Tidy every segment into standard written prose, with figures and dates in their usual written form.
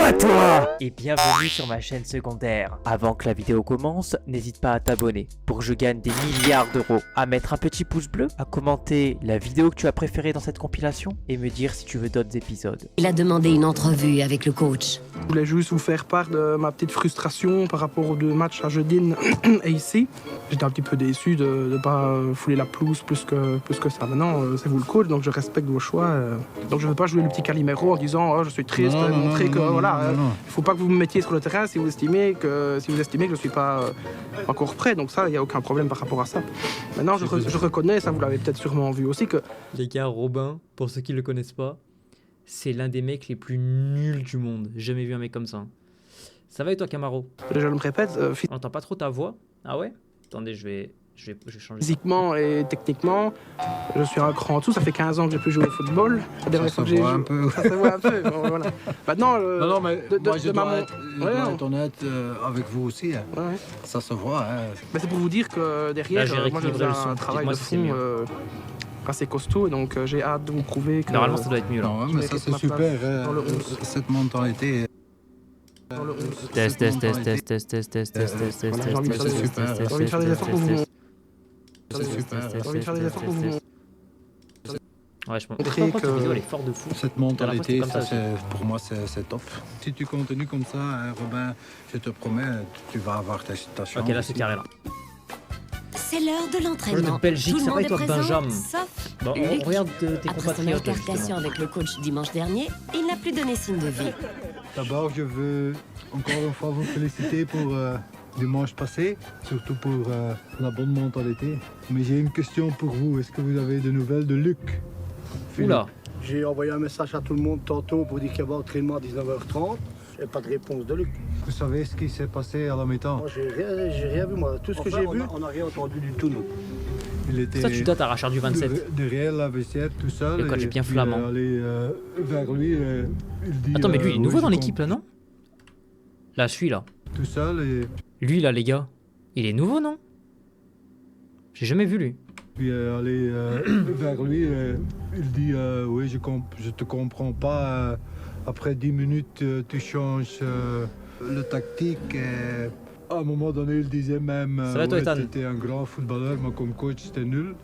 à toi! Et bienvenue sur ma chaîne secondaire. Avant que la vidéo commence, n'hésite pas à t'abonner pour que je gagne des milliards d'euros, à mettre un petit pouce bleu, à commenter la vidéo que tu as préférée dans cette compilation et me dire si tu veux d'autres épisodes. Il a demandé une entrevue avec le coach. Je voulais juste vous faire part de ma petite frustration par rapport aux deux matchs à Jeudine et ici. J'étais un petit peu déçu de ne pas fouler la pelouse plus que ça. Maintenant, c'est vous le coach, donc je respecte vos choix. Donc je ne veux pas jouer le petit Calimero en disant oh, je suis triste, montrer que voilà. Il ne faut pas que vous me mettiez sur le terrain si vous estimez que je ne suis pas encore prêt. Donc ça, il n'y a aucun problème par rapport à ça. Maintenant, je reconnais, ça vous l'avez peut-être sûrement vu aussi, que... Les gars, Robin, pour ceux qui le connaissent pas, c'est l'un des mecs les plus nuls du monde. J'ai jamais vu un mec comme ça. Ça va et toi, Camaro? Je me répète, On n'entend pas trop ta voix? Ah ouais? Attendez, je vais changer. Physiquement et techniquement, je suis un cran en dessous. Ça fait 15 ans que j'ai plus joué au football. La dernière fois que j'ai joué, ça se voit un peu. Bon, voilà. Maintenant, non, mais moi, je dois être honnête avec vous aussi. Hein. Ouais. Ça se voit. Hein. Mais c'est pour vous dire que derrière, Là, moi, je faisais un travail de fond assez costaud. Donc, j'ai hâte de vous prouver que... Normalement, ça doit être mieux là. Non, mais ça, c'est super. Cette mentalité. Test. J'ai envie de faire des efforts pour vous. C'est super. J'ai envie de faire des efforts pour vous. Ouais, je pense Montrer que que- cette vidéo elle est forte de fou. Cette mentalité, Comme ça, pour moi, c'est top. Si tu continues comme ça, hein, Robin, je te promets, tu vas avoir ta chance. Ok, là c'est carré là. C'est l'heure de l'entraînement. Joueur de Belgique, Tout le ça va monde et toi, est présent, Benjamin? sauf Bon, Luc. on regarde tes Après son compatriotes. altercation justement. avec le coach dimanche dernier, il n'a plus donné signe de vie. D'abord, je veux encore une fois vous féliciter pour dimanche passé, surtout pour la bonne mentalité. Mais j'ai une question pour vous. Est-ce que vous avez des nouvelles de Luc? Oula. J'ai envoyé un message à tout le monde tantôt pour dire qu'il y avait entraînement à 19h30. J'ai pas de réponse de Luc. Vous savez ce qui s'est passé à la mi-temps? Moi, j'ai rien vu, moi. Tout ce que j'ai vu, on n'a rien entendu du tout, nous. Il était Ça, tu dois t'arracher du 27. derrière la vestiaire tout seul. Le coach est bien puis, flamand. Aller vers lui, il dit... Attends, mais lui il est nouveau oui, dans je l'équipe là, non? Là, celui-là. Tout seul et Lui là, les gars. Il est nouveau, non? J'ai jamais vu lui. puis aller vers lui, il dit oui, je te comprends pas. Après 10 minutes, tu changes le tactique. Et à un moment donné, il disait même Ça va, toi, Ethan? t'étais un grand footballeur, mais comme coach, c'était nul.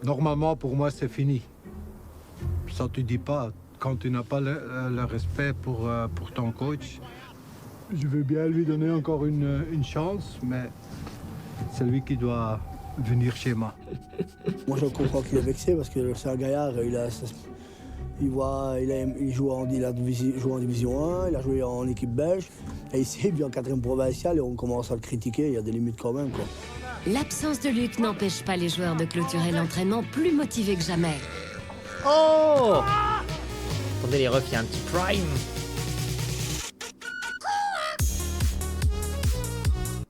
Normalement, pour moi, c'est fini. Ça, tu dis pas. Quand tu n'as pas le respect pour ton coach, je veux bien lui donner encore une chance, mais c'est lui qui doit venir chez moi. Moi, je comprends qu'il est vexé parce que c'est un gaillard. Il joue en division 1, il a joué en équipe belge. Et ici, il vient en 4e provincial et on commence à le critiquer. Il y a des limites quand même, quoi. L'absence de Luc n'empêche pas les joueurs de clôturer l'entraînement plus motivés que jamais. Oh! Attendez les refs, il y a un petit prime.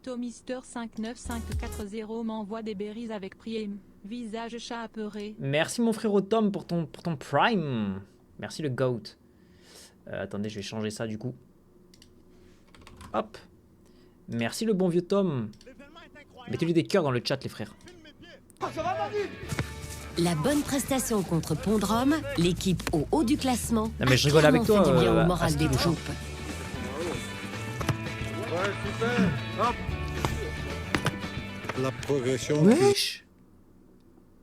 Tomister59540 m'envoie des berries avec prime. Visage chat apeuré. Merci mon frérot Tom pour ton prime. Merci le goat. Attendez, je vais changer ça du coup. Hop. Merci le bon vieux Tom. Mettez-lui des cœurs dans le chat les frères. La bonne prestation contre Pondrome, l'équipe au haut du classement, Non, mais je rigole avec toi, fait du bien au moral Asti, des le champ. troupes. La progression Wesh.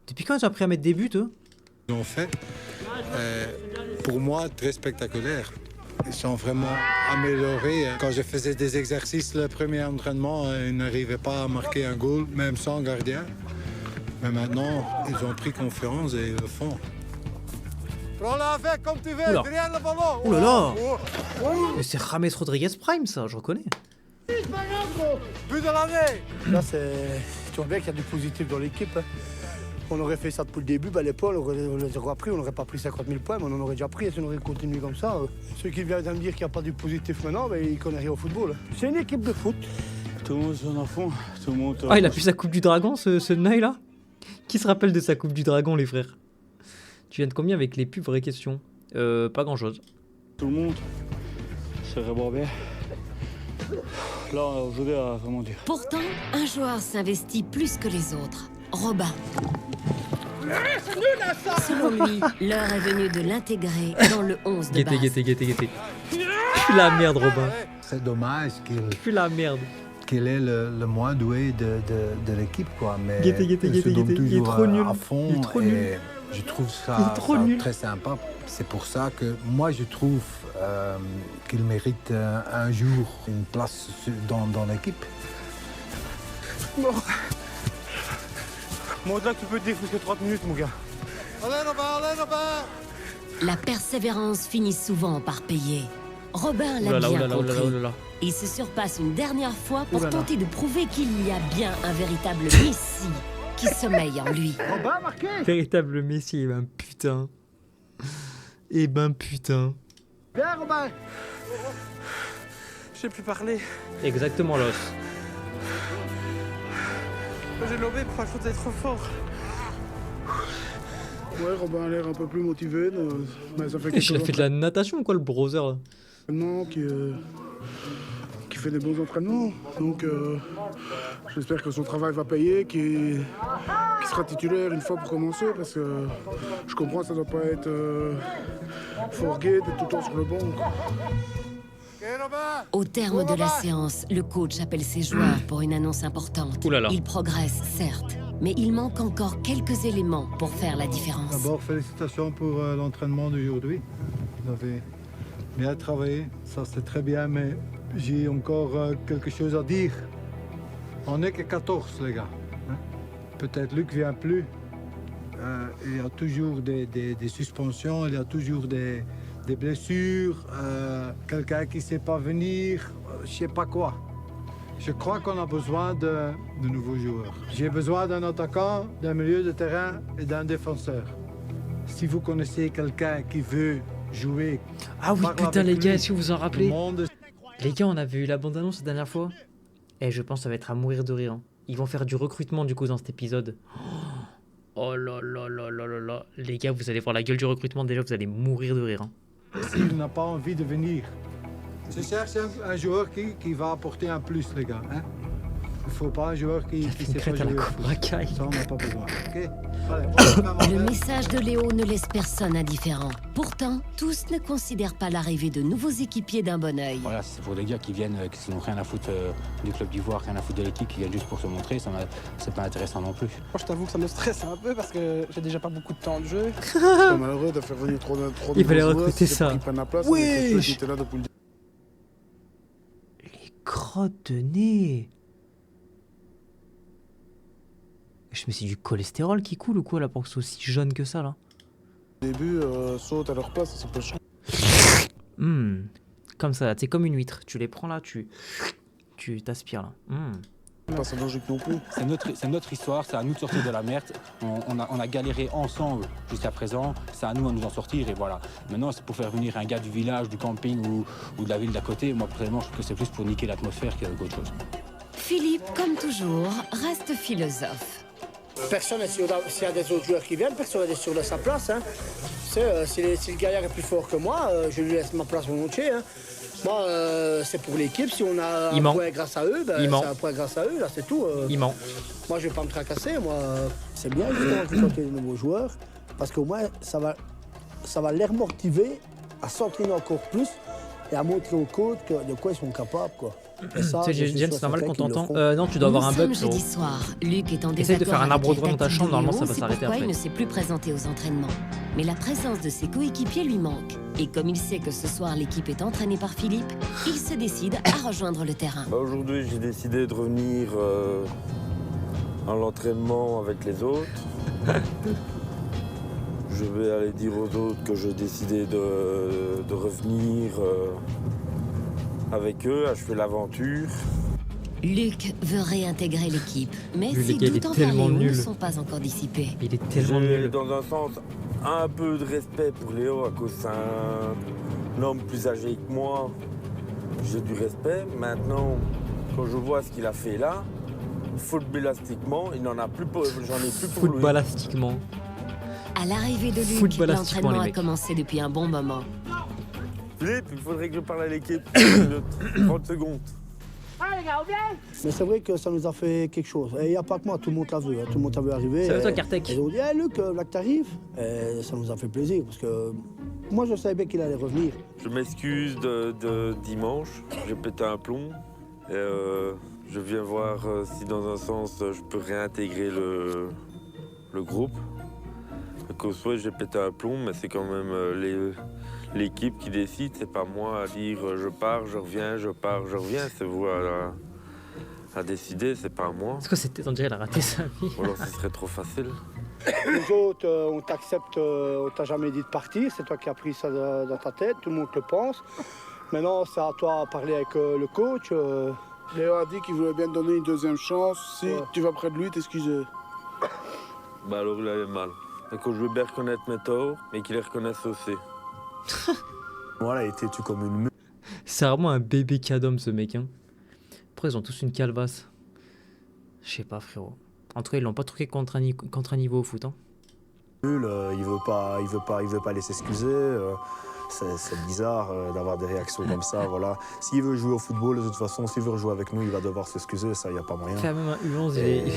Depuis quand tu as appris à mettre des buts, toi? qu'ils ont fait, pour moi, très spectaculaire. Ils sont vraiment améliorés. Quand je faisais des exercices, le premier entraînement, ils n'arrivaient pas à marquer un goal, même sans gardien. Mais maintenant, ils ont pris confiance et ils le font. Prends-la avec comme tu veux, Oula. derrière le ballon. Oh là là. Mais c'est James Rodriguez Prime ça, je reconnais. But de l'année. Là, tu vois bien qu'il y a du positif dans l'équipe. Hein. On aurait fait ça depuis le début, ben, l'épaule, on les aurait pris, on n'aurait pas pris 50 000 points, mais on en aurait déjà pris si on aurait continué comme ça. Ceux qui viennent de me dire qu'il n'y a pas du positif maintenant, ben, ils ne connaissent rien au football. C'est une équipe de foot. Tout le monde s'en à fond, tout le monde... Ah, il a plus sa coupe du dragon, ce Ney là? Qui se rappelle de sa coupe du dragon, les frères? Tu viens de combien avec les pubs, vraie question? Pas grand chose. Tout le monde, c'est vraiment bien. Là, aujourd'hui, vraiment dur. Pourtant, un joueur s'investit plus que les autres. Robin. Selon lui, l'heure est venue de l'intégrer dans le 11 de base. Guettez. Pue la merde, Robin. C'est dommage Pue la merde. qu'il est le moins doué de l'équipe, quoi. Mais Guettez, il se donne il est toujours trop nul. à fond. Il est trop et nul. Je trouve Il est ça, trop ça nul. très sympa. C'est pour ça que moi, je trouve qu'il mérite un jour une place dans l'équipe. Bon, au-delà que tu peux te dire plus que 30 minutes, mon gars. Allez, Robin. La persévérance finit souvent par payer. Robin l'a Oulala, bien oulala, compris. oulala, oulala. Il se surpasse une dernière fois pour Oulala. tenter de prouver qu'il y a bien un véritable Messie qui sommeille en lui. Robin, marqué. Véritable Messi, eh ben putain. Eh ben putain. Bien, Robin. Je sais plus parler. Exactement, Los. J'ai lobé pour la faute d'être trop fort. Ouais, Robin a l'air un peu plus motivé, mais ça fait Il a fait de la natation, quoi, le browser, là. entraînements qui fait des bons entraînements. Donc j'espère que son travail va payer, qu'il sera titulaire une fois pour commencer, parce que je comprends que ça doit pas être forgué d'être tout le temps sur le banc. Ok, Robin. Au terme de la séance, le coach appelle ses joueurs pour une annonce importante. Oulala. Ils progressent, certes, mais il manque encore quelques éléments pour faire la différence. D'abord, félicitations pour l'entraînement d'aujourd'hui. Vous avez bien travaillé, ça c'est très bien, mais j'ai encore quelque chose à dire. On n'est que 14, les gars. Hein? Peut-être Luc vient plus. Il y a toujours des suspensions, il y a toujours des blessures, quelqu'un qui ne sait pas venir, je ne sais pas quoi. Je crois qu'on a besoin de nouveaux joueurs. J'ai besoin d'un attaquant, d'un milieu de terrain et d'un défenseur. Si vous connaissez quelqu'un qui veut jouer... Ah oui, parle putain, avec les gars, lui. est-ce que vous en Le rappelez? monde Les gars, on avait eu la bande-annonce la dernière fois. Et je pense que ça va être à mourir de rire. Hein. Ils vont faire du recrutement, du coup, dans cet épisode. Oh là là là là là là. Les gars, vous allez voir la gueule du recrutement. Déjà, vous allez mourir de rire. Hein. s'il n'a pas envie de venir. Je cherche un joueur qui va apporter un plus, les gars. Hein? Il ne faut pas un joueur qui Une sait pas crête à la jouer. Cobra Kai. Ça, on n'a pas besoin. Ok. Allez, Le message de Léo ne laisse personne indifférent. Pourtant, tous ne considèrent pas l'arrivée de nouveaux équipiers d'un bon œil. Voilà, c'est pour des gars qui viennent, qui n'ont rien à foutre du club d'Ivoire, rien à foutre de l'équipe, qui viennent juste pour se montrer, c'est pas intéressant non plus. Moi, je t'avoue que ça me stresse un peu parce que j'ai déjà pas beaucoup de temps de jeu. C'est malheureux de faire venir trop de Il fallait nouveaux joueurs, recruter si ça. ils prennent la place, Wesh. avec ceux qui étaient là depuis le Les crottes de nez. Je me suis du cholestérol qui coule ou quoi là pour que ce soit aussi jaune que ça là? début, sautent à leur place, c'est pas chiant. Comme ça, c'est comme une huître. Tu les prends là, tu t'aspires là. Pas sa logique non plus. C'est notre histoire, c'est à nous de sortir de la merde. On a galéré ensemble jusqu'à présent, c'est à nous de nous en sortir et voilà. Maintenant, c'est pour faire venir un gars du village, du camping ou de la ville d'à côté. Moi, personnellement, je trouve que c'est plus pour niquer l'atmosphère qu'autre chose. Philippe, comme toujours, reste philosophe. Personne, s'il y a des autres joueurs qui viennent, personne n'est sûr de sa place. Hein. Si le gaillard est plus fort que moi, je lui laisse ma place volontiers. Hein. Moi, c'est pour l'équipe. Si on a un point grâce à eux, ben, c'est un point grâce à eux, là, c'est tout. Il ment. Moi, je vais pas me tracasser. Moi, c'est bien justement de sortir de nouveaux joueurs, parce qu'au moins, ça va les remotiver à s'entraîner encore plus et à montrer aux coachs de quoi ils sont capables, quoi. Tu sais, Jen, c'est normal qu'on t'entend. Non, tu dois avoir un bug. Nous sommes jeudi soir. Luc est en Essaye de faire un arbre avec droit dans ta la chambre, tactique de normalement ça Léon, va c'est s'arrêter pourquoi après. il ne s'est plus présenté aux entraînements. Mais la présence de ses coéquipiers lui manque. Et comme il sait que ce soir l'équipe est entraînée par Philippe, il se décide à rejoindre le terrain. Aujourd'hui, j'ai décidé de revenir à l'entraînement avec les autres. Je vais aller dire aux autres que j'ai décidé de revenir avec eux, achever l'aventure. Luc veut réintégrer l'équipe, mais Lui, ses les gars, il doutes est envers tellement Léo ne nul. sont pas encore dissipés. Il est tellement J'ai, nul. dans un sens, un peu de respect pour Léo à cause c'est un homme plus âgé que moi. J'ai du respect. Maintenant, quand je vois ce qu'il a fait là, footballistiquement, il n'en a plus pour, j'en ai plus pour lui. Footballastiquement. À l'arrivée de Luc, Footballastiquement, l'entraînement les a mecs. commencé depuis un bon moment. Philippe, il faudrait que je parle à l'équipe. 30 secondes. Mais c'est vrai que ça nous a fait quelque chose. Et il n'y a pas que moi, tout le monde l'a vu. Hein. Tout le monde l'a vu arriver. C'est toi, Kartek. Ils ont dit, Luc, là que t'arrives. Ça nous a fait plaisir parce que moi, je savais bien qu'il allait revenir. Je m'excuse de dimanche, j'ai pété un plomb. Et je viens voir si dans un sens je peux réintégrer le groupe. Qu'au soit j'ai pété un plomb, mais c'est quand même l'équipe qui décide. C'est pas moi à dire je pars, je reviens, je pars, je reviens. C'est vous à décider, c'est pas moi. C'est quoi cette tête? On dirait qu'elle a raté sa vie. Ou alors ce serait trop facile. Nous autres, on t'accepte, on t'a jamais dit de partir. C'est toi qui as pris ça dans ta tête, tout le monde le pense. Maintenant, c'est à toi de parler avec le coach. Léo a dit qu'il voulait bien te donner une deuxième chance. Si tu vas près de lui, t'excuser. Bah alors il avait mal. Donc je veux bien reconnaître mes torts, mais qu'il les reconnaisse aussi. Voilà, il était tu comme une meuf. C'est vraiment un bébé cadom ce mec. Hein. Après, ils ont tous une calvasse. Je sais pas, frérot. En tout cas, ils l'ont pas truqué contre un niveau au foot. Hein. Il veut pas aller s'excuser. C'est bizarre d'avoir des réactions comme ça, voilà. S'il veut jouer au football, de toute façon, s'il veut rejouer avec nous, il va devoir s'excuser, ça, il n'y a pas moyen. Fait même un U11, et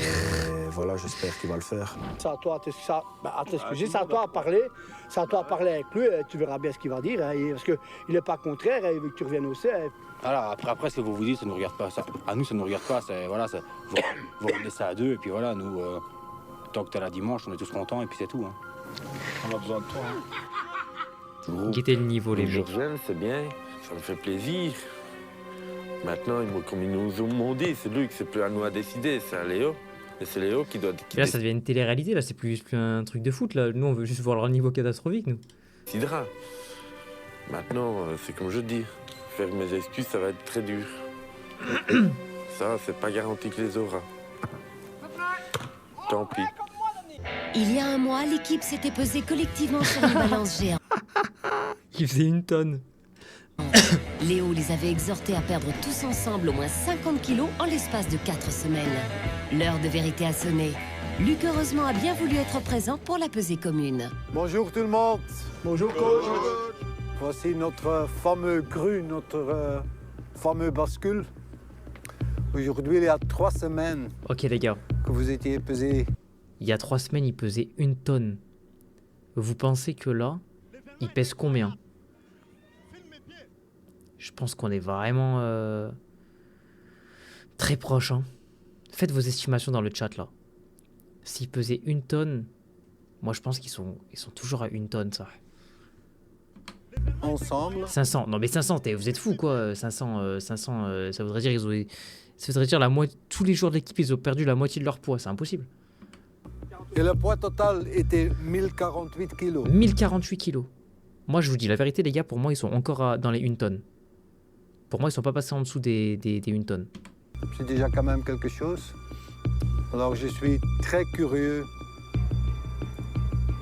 voilà, j'espère qu'il va le faire. C'est à toi à t'excuser, c'est à toi à parler, c'est à toi à parler avec lui, et tu verras bien ce qu'il va dire, hein, parce qu'il n'est pas contraire, il veut que tu reviennes aussi. Hein. Voilà, après, ce que vous dites, ça ne nous regarde pas. Ça, à nous, ça ne nous regarde pas. Voilà, vous rendez ça à deux, et puis voilà, nous, tant que tu es là dimanche, on est tous contents, et puis c'est tout. Hein. On a besoin de toi. Hein. Guettez le niveau, les mecs. Je mecs. c'est bien, ça me fait plaisir. Maintenant, comme ils nous ont dit, c'est lui que c'est plus à nous à décider, c'est à Léo. Et c'est Léo qui doit... Là, ça devient une télé-réalité, là, c'est plus un truc de foot, là. Nous, on veut juste voir leur niveau catastrophique, nous. Décidera. Maintenant, c'est comme je dis, faire mes excuses, ça va être très dur. Ça, c'est pas garanti que les aura. Tant pis. Il y a un mois, l'équipe s'était pesée collectivement sur une balance géante. Il faisait 1 tonne. Léo les avait exhortés à perdre tous ensemble au moins 50 kilos en l'espace de 4 semaines. L'heure de vérité a sonné. Luc, heureusement, a bien voulu être présent pour la pesée commune. Bonjour tout le monde. Bonjour coach. Voici notre fameux cru, notre fameux bascule. Aujourd'hui, il y a 3 semaines. Ok les gars. Que vous étiez pesé. Il y a 3 semaines, il pesait 1 tonne. Vous pensez que là, il pèse combien? Je pense qu'on est vraiment très proche. Hein. Faites vos estimations dans le chat là. S'il pesait 1 tonne, moi je pense qu'ils sont toujours à 1 tonne ça. Ensemble. 500. Non mais 500, vous êtes fous quoi. 500, ça voudrait dire ça voudrait dire tous les joueurs de l'équipe ils ont perdu la moitié de leur poids. C'est impossible. Et le poids total était 1048 kilos. 1048 kilos. Moi, je vous dis la vérité, les gars, pour moi, ils sont encore dans les 1 tonne. Pour moi, ils sont pas passés en dessous des 1 tonne. C'est déjà quand même quelque chose. Alors, je suis très curieux.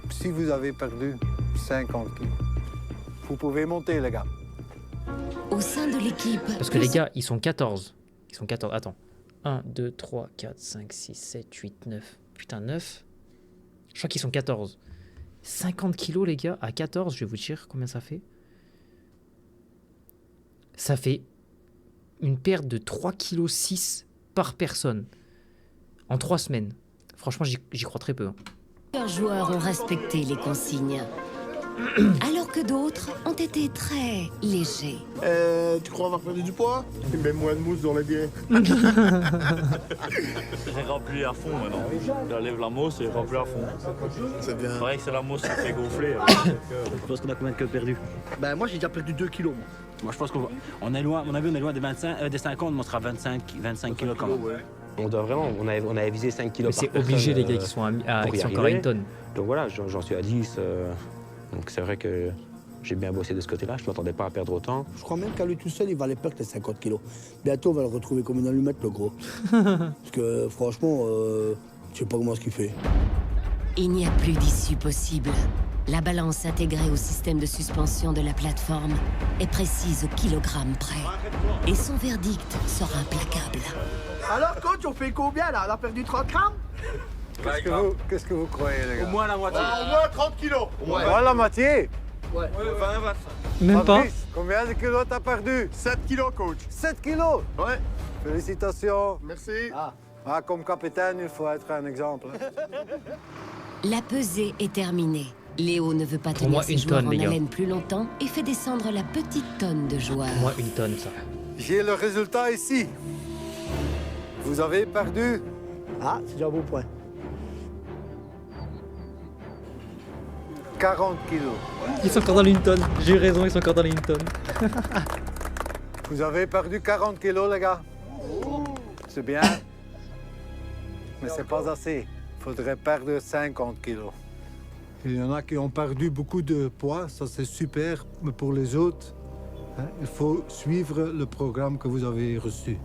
Si vous avez perdu 50 kilos, vous pouvez monter, les gars. Au sein de l'équipe... Parce que les gars, ils sont 14. Ils sont 14. Attends. 1, 2, 3, 4, 5, 6, 7, 8, 9. Putain, 9. Je crois qu'ils sont 14. 50 kilos, les gars, à 14, je vais vous dire combien ça fait. Ça fait une perte de 3,6 kg par personne. En 3 semaines. Franchement, j'y crois très peu. Hein. Plusieurs joueurs ont respecté les consignes. Alors que d'autres ont été très légers. Tu crois avoir perdu du poids? Mets moins de mousse dans les pieds. J'ai rempli à fond maintenant. J'enlève la mousse et rempli à fond. C'est bien. C'est vrai que c'est la mousse qui fait gonfler. Je pense qu'on a combien de kilos perdus? Ben moi j'ai déjà perdu 2 kilos. Moi je pense qu'on est loin, à mon avis on est loin des 50, mais on sera 25 kilos quand même. Ouais. On doit vraiment, on avait visé 5 kilos par personne. C'est obligé les gars qui sont encore à 1 tonne. Donc voilà, j'en suis à 10. Donc c'est vrai que j'ai bien bossé de ce côté-là, je ne m'attendais pas à perdre autant. Je crois même qu'à lui tout seul, il va les perdre les 50 kilos. Bientôt, on va le retrouver comme une allumette, le gros. Parce que franchement, je sais pas comment ce qu'il fait. Il n'y a plus d'issue possible. La balance intégrée au système de suspension de la plateforme est précise au kilogramme près. Et son verdict sera implacable. Alors coach, on fait combien là? On a perdu 30 grammes? Qu'est-ce que vous croyez, les gars? Au moins la moitié. Au moins 30 kilos. Ouais. La moitié? Ouais. 20, 25. Même pas. Combien de kilos t'as perdu? 7 kilos, coach. 7 kilos? Ouais. Félicitations. Merci. Comme capitaine, il faut être un exemple. La pesée est terminée. Léo ne veut pas Pour moi, tenir ses une joueurs tonne, en les gars. haleine plus longtemps et fait descendre la petite tonne de joueurs. Pour moi, une tonne, ça. J'ai le résultat ici. Vous avez perdu. Ah, c'est déjà un beau point. 40 kilos. Ils sont encore dans une tonne. J'ai eu raison, ils sont encore dans une tonne. Vous avez perdu 40 kilos, les gars. C'est bien. Mais c'est pas assez. Il faudrait perdre 50 kilos. Il y en a qui ont perdu beaucoup de poids, ça c'est super. Mais pour les autres, il faut suivre le programme que vous avez reçu.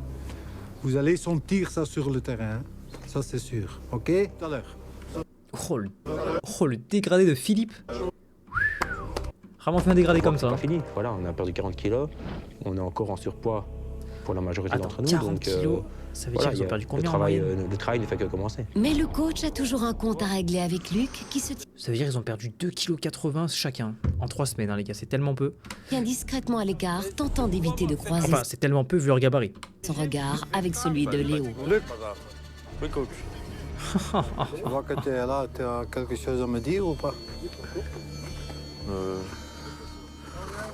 Vous allez sentir ça sur le terrain, ça c'est sûr. OK? Tout à l'heure. Oh, le dégradé de Philippe. Vraiment fait un dégradé comme ça. C'est pas fini. Voilà, on a perdu 40 kilos. On est encore en surpoids pour la majorité d'entre nous. 40 donc, kilos, ça veut dire qu'ils ont perdu combien en moyenne? Le travail ne fait que commencer. Mais le coach a toujours un compte à régler avec Luc qui se Ça veut dire qu'ils ont perdu 2,80 kg chacun en 3 semaines, hein, les gars. C'est tellement peu. tient discrètement à l'écart, tentant d'éviter de croiser Enfin, c'est tellement peu vu leur gabarit. son regard avec celui de Léo. Oui, coach. Je vois que tu es là, tu as quelque chose à me dire ou pas?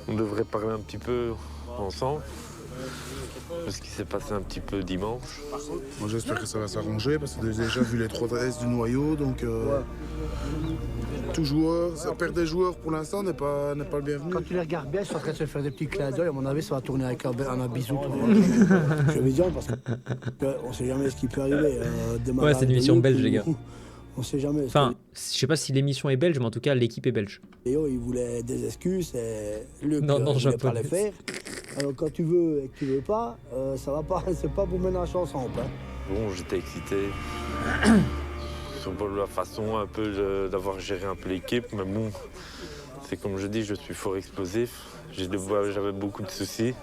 On devrait parler un petit peu ensemble de ce qui s'est passé un petit peu dimanche. Moi j'espère que ça va s'arranger parce que déjà vu les 3 S du noyau, donc tout joueur, ça perd des joueurs pour l'instant n'est pas le bienvenu. Quand tu les regardes bien, ils sont en train de se faire des petits clins d'œil. À mon avis, ça va tourner avec un bisou. Je vais dire parce qu'on sait jamais ce qui peut arriver. Ouais, c'est une émission belge, les gars. On sait jamais. Enfin, je sais pas si l'émission est belge, mais en tout cas, l'équipe est belge. Léo, il voulait des excuses et Luc Non, ne voulait pas japonais. les faire. Alors quand tu veux et que tu veux pas, ça va pas. C'est pas pour ménager ensemble. Hein. Bon, j'étais excité sur la façon un peu d'avoir géré un peu l'équipe, mais bon, c'est comme je dis, je suis fort explosif. J'avais beaucoup de soucis.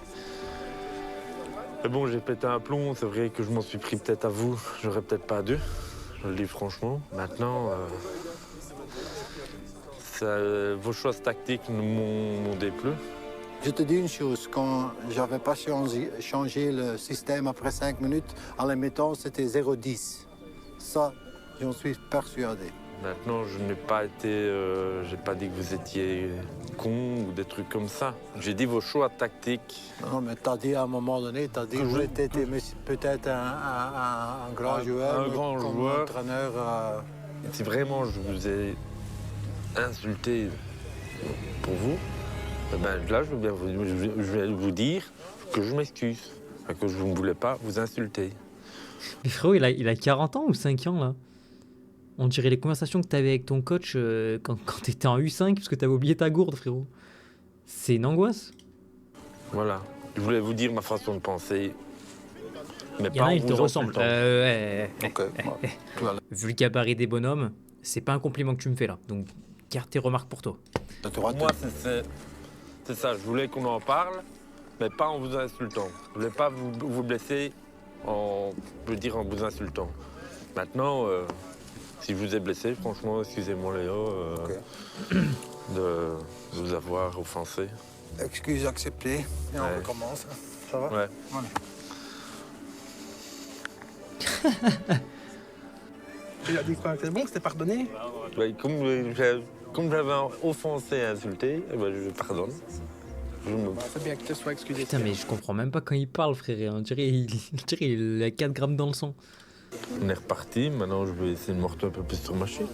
Mais bon, j'ai pété un plomb, c'est vrai que je m'en suis pris peut-être à vous, j'aurais peut-être pas dû, je le dis franchement. Maintenant, vos choix tactiques ne m'ont déplu. Je te dis une chose, quand j'avais pas changé le système après 5 minutes, en les mettant, c'était 0,10. Ça, j'en suis persuadé. Maintenant, je n'ai pas été, j'ai pas dit que vous étiez con ou des trucs comme ça. J'ai dit vos choix tactiques. Non, mais t'as dit à un moment donné, t'as dit que j'étais peut-être un grand joueur, un grand comme joueur. entraîneur. Si vraiment je vous ai insulté pour vous, eh ben là, je vais vous dire que je m'excuse, que je ne voulais pas vous insulter. Mais frérot, il a 40 ans ou 5 ans, là? On dirait les conversations que t'avais avec ton coach quand t'étais en U5, parce que t'avais oublié ta gourde, frérot. C'est une angoisse. Voilà. Je voulais vous dire ma façon de penser. Mais Il y en pas a, en il te vous ressemble. insultant. Vu le gabarit des bonhommes, c'est pas un compliment que tu me fais, là. Donc, garde tes remarques pour toi. Pour moi, c'est ça. Je voulais qu'on en parle, mais pas en vous insultant. Je voulais pas vous blesser en vous insultant. Maintenant, si je vous ai blessé, franchement, excusez-moi Léo de vous avoir offensé. Excuse acceptée. Et on recommence. Ça va? Ouais. Il a dit quoi? C'est bon, c'était pardonné? Ouais, comme j'avais offensé et insulté, eh ben, je pardonne. C'est bien que tu sois excusé. Putain, mais je comprends même pas quand il parle, frère. On dirait il a 4 grammes dans le sang. On est reparti, maintenant je vais essayer de me retenir un peu plus sur ma chute.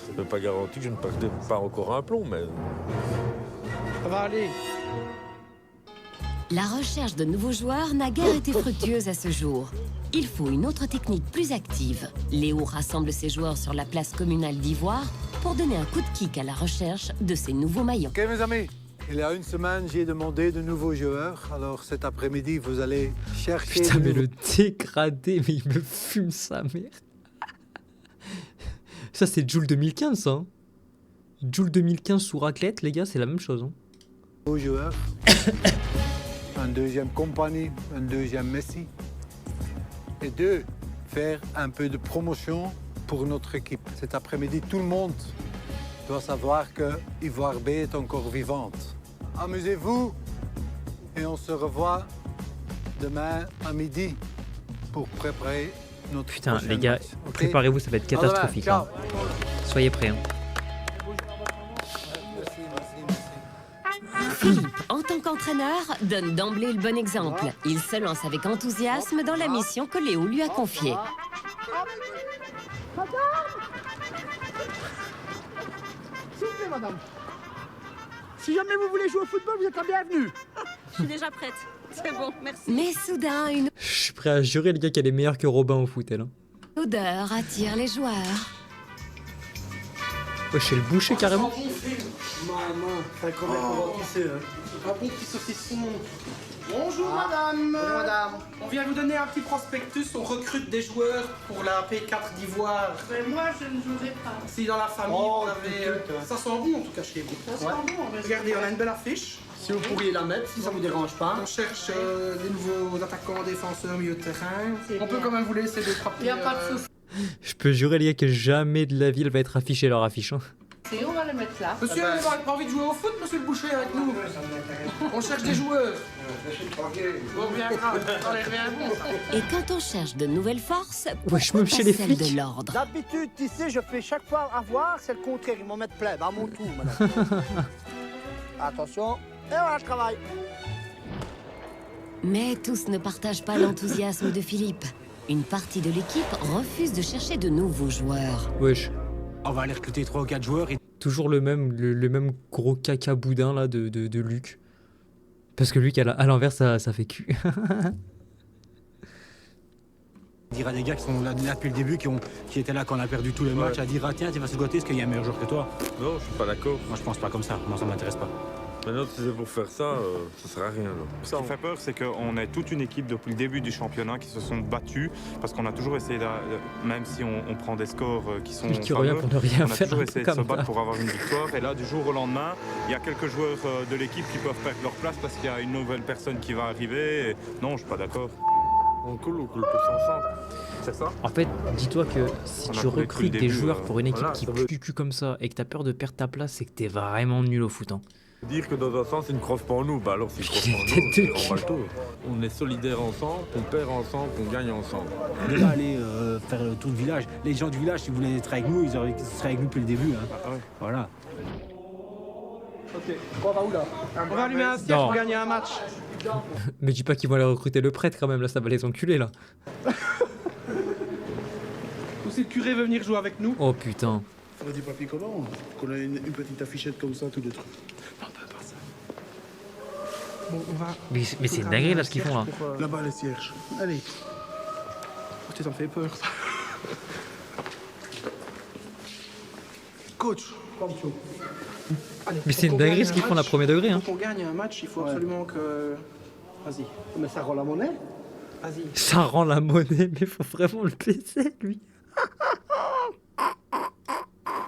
Je ne peux pas garantir que je ne perdrai pas encore un plomb, mais... Ça va aller. La recherche de nouveaux joueurs n'a guère été fructueuse à ce jour. Il faut une autre technique plus active. Léo rassemble ses joueurs sur la place communale d'Ivoire pour donner un coup de kick à la recherche de ces nouveaux maillons. Ok mes amis, il y a une semaine, j'ai demandé de nouveaux joueurs. Alors cet après-midi, vous allez chercher... Putain, mais le dégradé, mais il me fume sa mère. Ça, c'est Joule 2015, ça. Hein. Joule 2015 sous raclette, les gars, c'est la même chose. Hein. Nouveaux joueurs. Un deuxième compagnie, un deuxième Messi. Et 2, faire un peu de promotion pour notre équipe. Cet après-midi, tout le monde doit savoir que Ivoire B est encore vivante. Amusez-vous et on se revoit demain à midi pour préparer notre Putain, prochain les gars, match. Ok. préparez-vous, ça va être catastrophique. Ciao. Hein. Soyez prêts. Hein. Philippe, en tant qu'entraîneur, donne d'emblée le bon exemple. Il se lance avec enthousiasme dans la mission que Léo lui a confiée. S'il vous plaît, madame. Si jamais vous voulez jouer au football, vous êtes la bienvenue. Je suis déjà prête. C'est bon, merci. Mais soudain, une Je suis prêt à jurer, les gars, qu'elle est meilleure que Robin au foot, elle. Hein. odeur attire les joueurs. Ouais, chez le boucher, carrément. Maman, c'est incroyable qui c'est. Un bon petit saucisson. Bonjour madame. Bonjour madame. On vient vous donner un petit prospectus. On recrute des joueurs pour la P4 d'Ivoire. Mais moi, je ne jouerai pas. Si dans la famille vous avez. Ça sent bon en tout cas chez vous. Ça sent bon, mais Regardez, on a une belle affiche. Si vous pourriez la mettre, si ça vous dérange pas. On cherche des nouveaux attaquants, défenseurs, milieu de terrain. On peut quand même vous laisser deux, trois petits. Il n'y a pas de souci. Je peux jurer, les gars, que jamais de la ville va être affiché leur affiche. Hein. On va le mettre là. Monsieur, vous n'avez pas envie de jouer au foot, monsieur le boucher, avec nous? On cherche des joueurs. Bon, bien grave. Allez, rien bon. Et quand on cherche de nouvelles forces, Wesh, même chez pas les celles flics. de l'ordre. D'habitude, tu sais, je fais chaque fois avoir, c'est le contraire, ils m'en mettent plein, à mon tour, madame. Attention, et voilà, je travaille. Mais tous ne partagent pas l'enthousiasme de Philippe. Une partie de l'équipe refuse de chercher de nouveaux joueurs. Wesh. On va aller recruter 3 ou 4 joueurs et Toujours le même gros caca boudin là de Luc. Parce que Luc, à l'envers, ça fait cul. dire à des gars qui sont là depuis le début, qui étaient là quand on a perdu tous les matchs, à dire ah tiens, tu vas se goûter, est-ce qu'il y a un meilleur joueur que toi? Non, je suis pas d'accord. Moi je pense pas comme ça, moi ça m'intéresse pas. Maintenant, si c'est pour faire ça, ça sert à rien. Là. Ce qui fait peur, c'est qu'on est toute une équipe depuis le début du championnat qui se sont battus parce qu'on a toujours essayé, même si on prend des scores qui sont Qui revient pour ne rien on a faire, toujours essayé de se comme battre ça. pour avoir une victoire. Et là, du jour au lendemain, il y a quelques joueurs de l'équipe qui peuvent perdre leur place parce qu'il y a une nouvelle personne qui va arriver. Et non, je suis pas d'accord. On coule tous ensemble. C'est ça? En fait, dis-toi que si On a tu coulé depuis recrutes le des début, joueurs pour une équipe voilà, qui ça pue veut- du cul comme ça et que t'as peur de perdre ta place, c'est que t'es vraiment nul au foot. Hein. Dire que dans un sens, ils ne croient pas en nous. Bah alors, s'ils ne croient pas en Tête nous, de ils rendent pas le tout. On est solidaires ensemble, on perd ensemble, on gagne ensemble. Déjà aller faire le tour du village. Les gens du village, si vous voulaient être avec nous, ils seraient avec nous depuis le début. Hein. Ah ouais. Voilà. Ok, on va où là? On va allumer un siège Non. pour gagner un match. Mais dis pas qu'ils vont aller recruter le prêtre quand même, là ça va les enculer là. Ou si le curé veut venir jouer avec nous. Oh putain. On a des papiers comment? Qu'on a une petite affichette comme ça, tous les trucs. Non, pas ça. Bon, on va. Mais c'est une dinguerie là ce qu'ils font là. Là-bas, les cierges. Allez. Oh, ça me fait peur. Ça. Coach. Allez, Mais c'est pour une qu'on dinguerie gagne ce un qu'ils font la match, premier degré. Hein. Pour qu'on gagne un match, il faut absolument que. Vas-y. Mais ça rend la monnaie. Vas-y. Ça rend la monnaie, mais faut vraiment le baisser lui.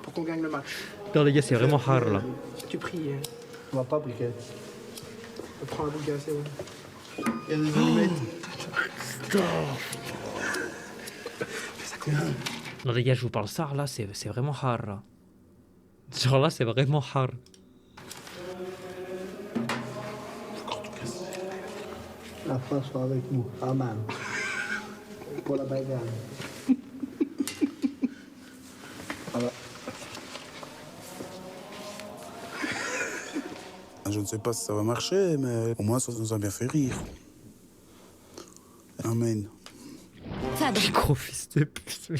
Pour qu'on gagne le match. Non les gars, c'est vraiment hard là. Si tu pries, On va pas briquer. prends un bout de gaz, c'est bon. Il y a des allumettes. Non les gars, je vous parle ça là, c'est vraiment hard là. Genre là, c'est vraiment hard. La France soit avec nous. Amen. Pour la bagarre. Voilà. Je ne sais pas si ça va marcher, mais au moins ça nous a bien fait rire. Amen. Fabrice, Gros fils de pute.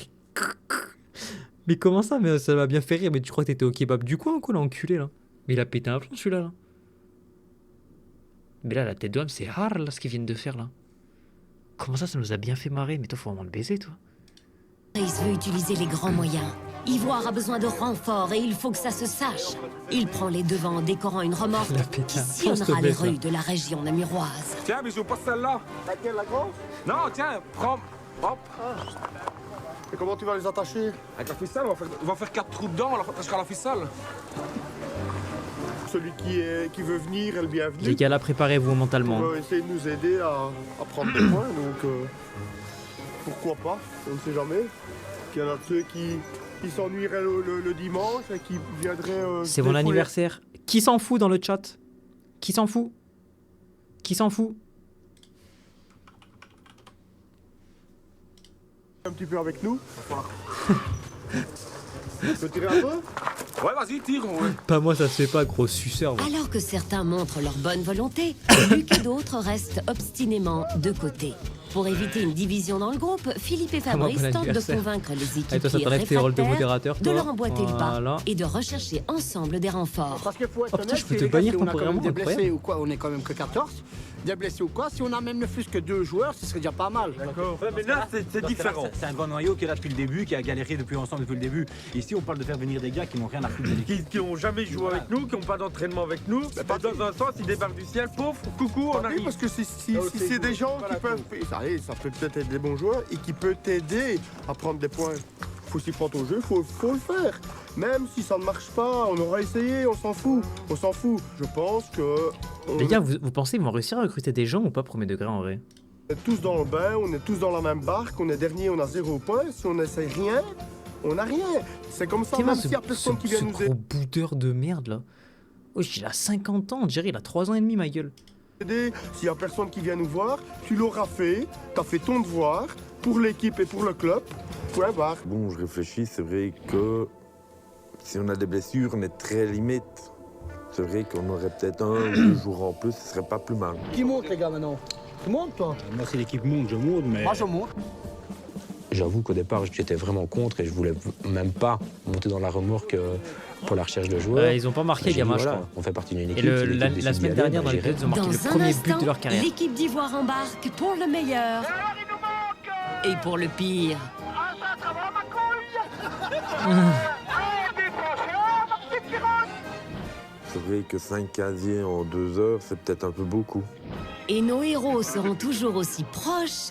Mais comment ça? Mais ça m'a bien fait rire. Mais tu crois que t'étais au kebab du coin ou quoi, l'enculé là? Mais il a pété un plomb celui-là là. Mais là, la tête d'homme, c'est hard là ce qu'ils viennent de faire là. Comment ça nous a bien fait marrer? Mais toi, faut vraiment le baiser toi. veut utiliser les grands moyens. Ivoire a besoin de renforts et il faut que ça se sache. Il prend les devants en décorant une remorque La qui pétain. sillonnera les rues de la région namuroise. Tiens, mais je passe celle-là. Laquelle, la grosse? Non, tiens, prends. Hop. Et comment tu vas les attacher? Avec la ficelle, on va faire 4 trous dedans, on attachera la ficelle. Celui qui veut venir est le bienvenu. Les gars, là, préparez-vous mentalement. On va essayer de nous aider à prendre des points, donc pourquoi pas, on ne sait jamais. Il y en a de ceux qui s'ennuieraient le dimanche et qui viendraient... C'est mon anniversaire. Qui s'en fout dans le chat? Qui s'en fout? Qui s'en fout? Un petit peu avec nous. Tu peux tirer un peu? Ouais, vas-y, tire. Ouais. Pas moi, ça se fait pas, gros suceur. va. Alors que certains montrent leur bonne volonté, Luc et d'autres restent obstinément de côté. Pour éviter une division dans le groupe, Philippe et Fabrice bon tentent de anniversaire. convaincre les Allez, toi, ça équipiers t'enlève tes rôles de réfractaires modérateur, de toi. leur emboîter Voilà. le pas et de rechercher ensemble des renforts. Parce qu'il faut être Oh, putain, honnête, je peux si te les gars, bannir si on a quand même temporairement, des blessés incroyable. ou quoi, on est quand même que 14. Des blessés ou quoi, si on a même ne fût-ce que 2 joueurs, ce serait déjà pas mal. D'accord. Ouais, mais là, c'est différent. C'est un bon noyau qui est là depuis le début, qui a galéré depuis ensemble depuis le début. Ici, on parle de faire venir des gars qui n'ont rien à foutre de l'équipe. Qui n'ont jamais joué avec nous, qui n'ont pas d'entraînement avec nous. Dans un sens, ils débarquent du ciel, pauvre, coucou, on arrive. Parce que si c'est des gens qui peuvent... Allez, ça peut peut-être être des bons joueurs et qui peuvent t'aider à prendre des points. Faut s'y prendre au jeu, faut le faire. Même si ça ne marche pas, on aura essayé, on s'en fout. On s'en fout. Je pense que... Les gars, vous pensez qu'ils vont réussir à recruter des gens ou pas, premier degré en vrai? On est tous dans le bain, on est tous dans la même barque, on est dernier, on a 0 point. Si on n'essaye rien, on n'a rien. C'est comme ça, même s'il n'y a personne qui vient nous gros boudeur de merde là. Oh, il a 50 ans, on dirait il a 3 ans et demi, ma gueule. aider. S'il n'y a personne qui vient nous voir, tu l'auras fait, tu as fait ton devoir pour l'équipe et pour le club. Point barre. Bon, je réfléchis, c'est vrai que si on a des blessures, on est très limite. C'est vrai qu'on aurait peut-être 1 ou 2 jours en plus, ce serait pas plus mal. Qui monte les gars maintenant? Tu montes toi? Moi, si l'équipe monte, je monte, mais... Moi je monte. J'avoue qu'au départ, j'étais vraiment contre et je voulais même pas monter dans la remorque pour la recherche de joueurs. Ils ont pas marqué J'ai dit, Gamma, je voilà, crois. on fait partie d'une Et équipe. si l'équipe la décide d'y semaine aller, dernière, bah, dans les j'irai. Bleds, ils ont marqué Dans le un premier instant, but de leur carrière. l'équipe d'Ivoire embarque pour le meilleur et pour le pire. C'est vrai que 5 casiers en 2 heures, c'est peut-être un peu beaucoup. Et nos héros seront toujours aussi proches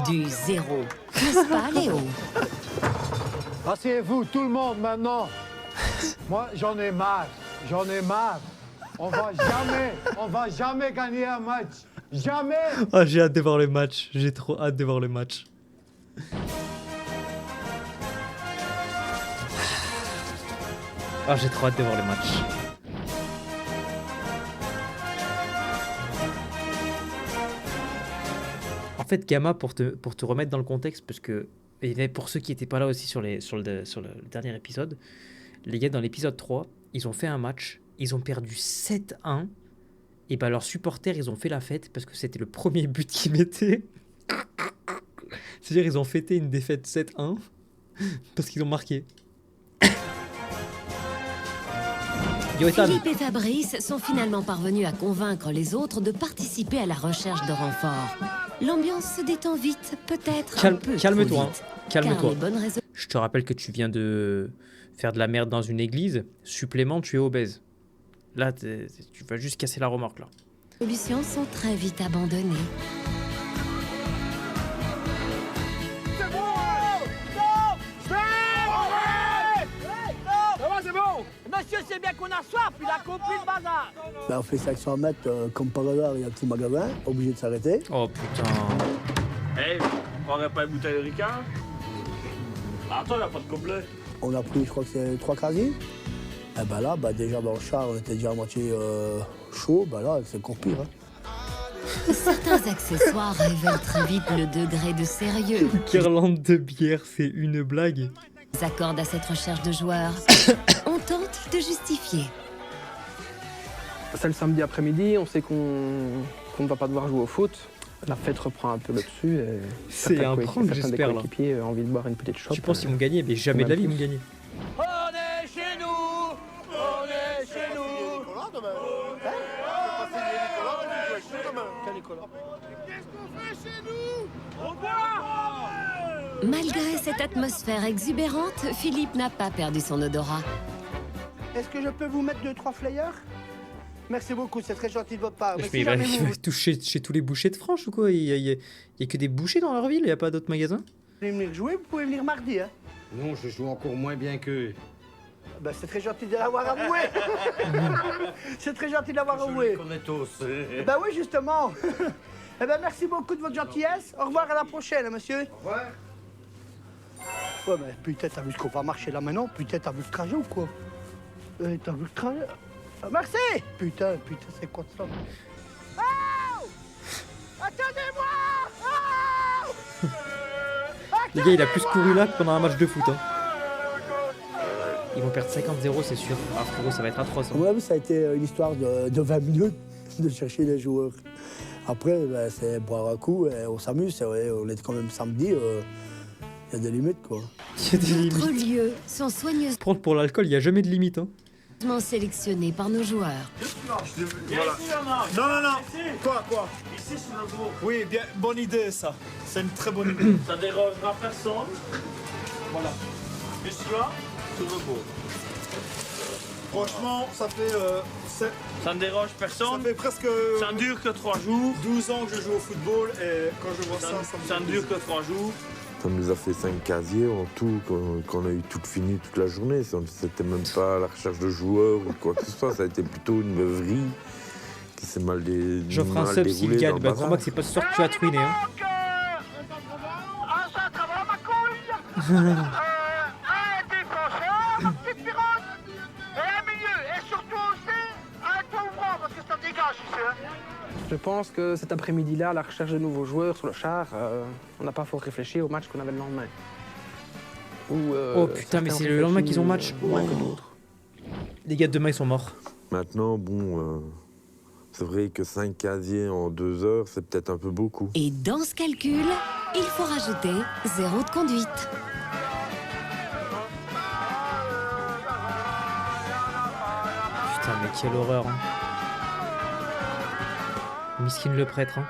du zéro. N'est-ce pas, Léo? Asseyez-vous, tout le monde, maintenant. Moi, j'en ai marre. J'en ai marre. On va jamais gagner un match. Jamais. Oh, j'ai hâte de voir le match. J'ai trop hâte de voir le match. Ah, j'ai trop hâte de voir le match. En fait, Gamma, pour te remettre dans le contexte, parce que, et pour ceux qui n'étaient pas là aussi sur le dernier épisode, les gars, dans l'épisode 3, ils ont fait un match, ils ont perdu 7-1, et bah leurs supporters, ils ont fait la fête, parce que c'était le premier but qu'ils mettaient. C'est-à-dire, ils ont fêté une défaite 7-1, parce qu'ils ont marqué. Philippe et Fabrice sont finalement parvenus à convaincre les autres de participer à la recherche de renforts. L'ambiance se détend vite, peut-être un peu Calme-toi, trop hein. vite, Calme-toi. car les bonnes raisons- Je te rappelle que tu viens de faire de la merde dans une église. Supplément, tu es obèse. Là, tu vas juste casser la remorque, là. Les solutions sont très vite abandonnées. C'est bon! Monsieur, c'est bien qu'on a soif, il a compris le bazar! Là, on fait 500 mètres, comme par hasard, il y a un petit magasin, obligé de s'arrêter. Oh putain. Eh, on prendrait pas une bouteille de Ricard? Attends, il a pas de complet. On a pris, je crois que c'est 3 casiers. Et ben là, déjà dans le char, on était déjà à moitié chaud. Ben là, c'est encore pire. Hein. Certains accessoires révèlent très vite le degré de sérieux Guirlande de bière, c'est une blague. qu'ils accordent à cette recherche de joueurs. On tente de justifier. C'est le samedi après-midi, on sait qu'on ne va pas devoir jouer au foot. La fête reprend un peu le dessus. et C'est certains un coéquipiers- prank, certains des j'espère, là. coéquipiers ont envie de boire une petite chope. Tu penses qu'ils vont gagner? Mais jamais de la vie, ils vont gagner. On est chez nous! On est chez nous! Qu'est-ce qu'on fait chez nous? On boit! Malgré cette atmosphère exubérante, Philippe n'a pas perdu son odorat. Est-ce que je peux vous mettre 2-3 flyers? Merci beaucoup, c'est très gentil de votre part. Mais Mais si il va, jamais il vous va toucher chez tous les bouchers de France ou quoi? Il y a que des bouchers dans leur ville, il n'y a pas d'autres magasins? voulez venir jouer, vous pouvez venir mardi. Hein. Non, je joue encore moins bien qu'eux. Ben, c'est très gentil de l'avoir avoué. C'est très gentil de l'avoir avoué. On est tous. Ben oui, justement. Eh ben, merci beaucoup de votre gentillesse. Au revoir, à la prochaine, monsieur. Ouais. Ouais, mais putain, t'as vu ce qu'on va marcher là maintenant? Putain, t'as vu le trajet ou quoi? T'as vu le trajet? Merci! Putain, c'est quoi ça? Oh! Attendez-moi! Oh! Les gars, il a plus couru là que pendant un match de foot. Hein. Ils vont perdre 50-0, c'est sûr. Ah frérot, ça va être atroce. Hein. Ouais, ça a été une histoire de 20 minutes de chercher les joueurs. Après, ben, c'est boire un coup, et on s'amuse. On est quand même samedi. Il y a des limites, quoi. Il y a des limites. D'autres lieux sont soigneusement Prendre pour l'alcool, il n'y a jamais de limite. Hein. sélectionnés par nos joueurs. Voilà. Non. Quoi Ici, sur le bourg. Oui, bien, bonne idée, ça. C'est une très bonne idée. Ça dérangera personne. Voilà. Juste là, sur le bourg. Franchement, ça fait... ça ne dérange personne. Ça fait presque... Ça ne dure que 3 jours. 12 ans que je joue au football et quand je vois ça ne dure que 3 jours. Ça nous a fait 5 casiers en tout, qu'on a eu tout fini toute la journée. C'était même pas la recherche de joueurs ou quoi que ce soit, ça a été plutôt une beuverie qui s'est mal déroulée. J'offre un sub s'il gagne, bah crois-moi que c'est pas ce soir que tu vas te ruiner. Hein. Je pense que cet après-midi-là, à la recherche de nouveaux joueurs sur le char, on n'a pas fort réfléchi au match qu'on avait le lendemain. Oh putain, mais c'est le lendemain qu'ils ont match. Moins que d'autres. Les gars de demain, ils sont morts. Maintenant, bon, c'est vrai que 5 casiers en 2 heures, c'est peut-être un peu beaucoup. Et dans ce calcul, il faut rajouter 0 de conduite. Putain, mais quelle horreur. Hein. Miskin le prêtre. Hein.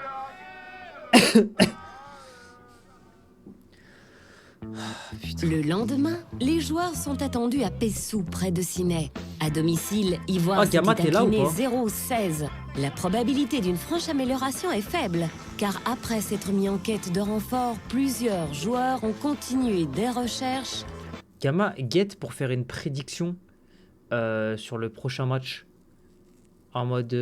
Le lendemain, les joueurs sont attendus à Pessou, près de Ciney. À domicile, Ivoire s'est incliné 0-16. La probabilité d'une franche amélioration est faible, car après s'être mis en quête de renfort, plusieurs joueurs ont continué des recherches. Gamma guette pour faire une prédiction sur le prochain match. En mode...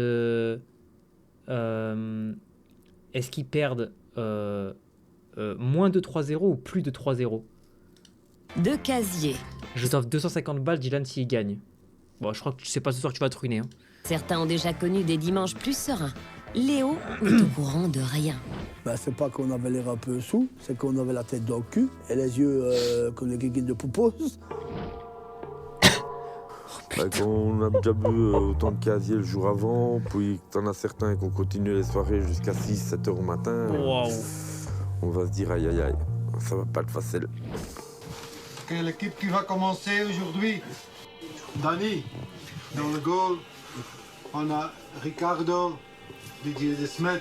est-ce qu'ils perdent moins de 3-0 ou plus de 3-0? De casier. Je t'offre 250 balles, Dylan, s'il gagne. Bon, je crois que c'est pas ce soir que tu vas te ruiner. Hein. Certains ont déjà connu des dimanches plus sereins. Léo n'est au courant de rien. Ben, c'est pas qu'on avait l'air un peu sous, c'est qu'on avait la tête dans le cul et les yeux comme les guiguines de poupos. Bah, quand on a déjà bu autant de casiers le jour avant, puis t'en as certains qui ont continué les soirées jusqu'à 6-7 heures au matin. Wow. On va se dire aïe aïe aïe, ça va pas être facile. Quelle équipe qui va commencer aujourd'hui? Dani, dans le goal, on a Ricardo, Didier Desmet,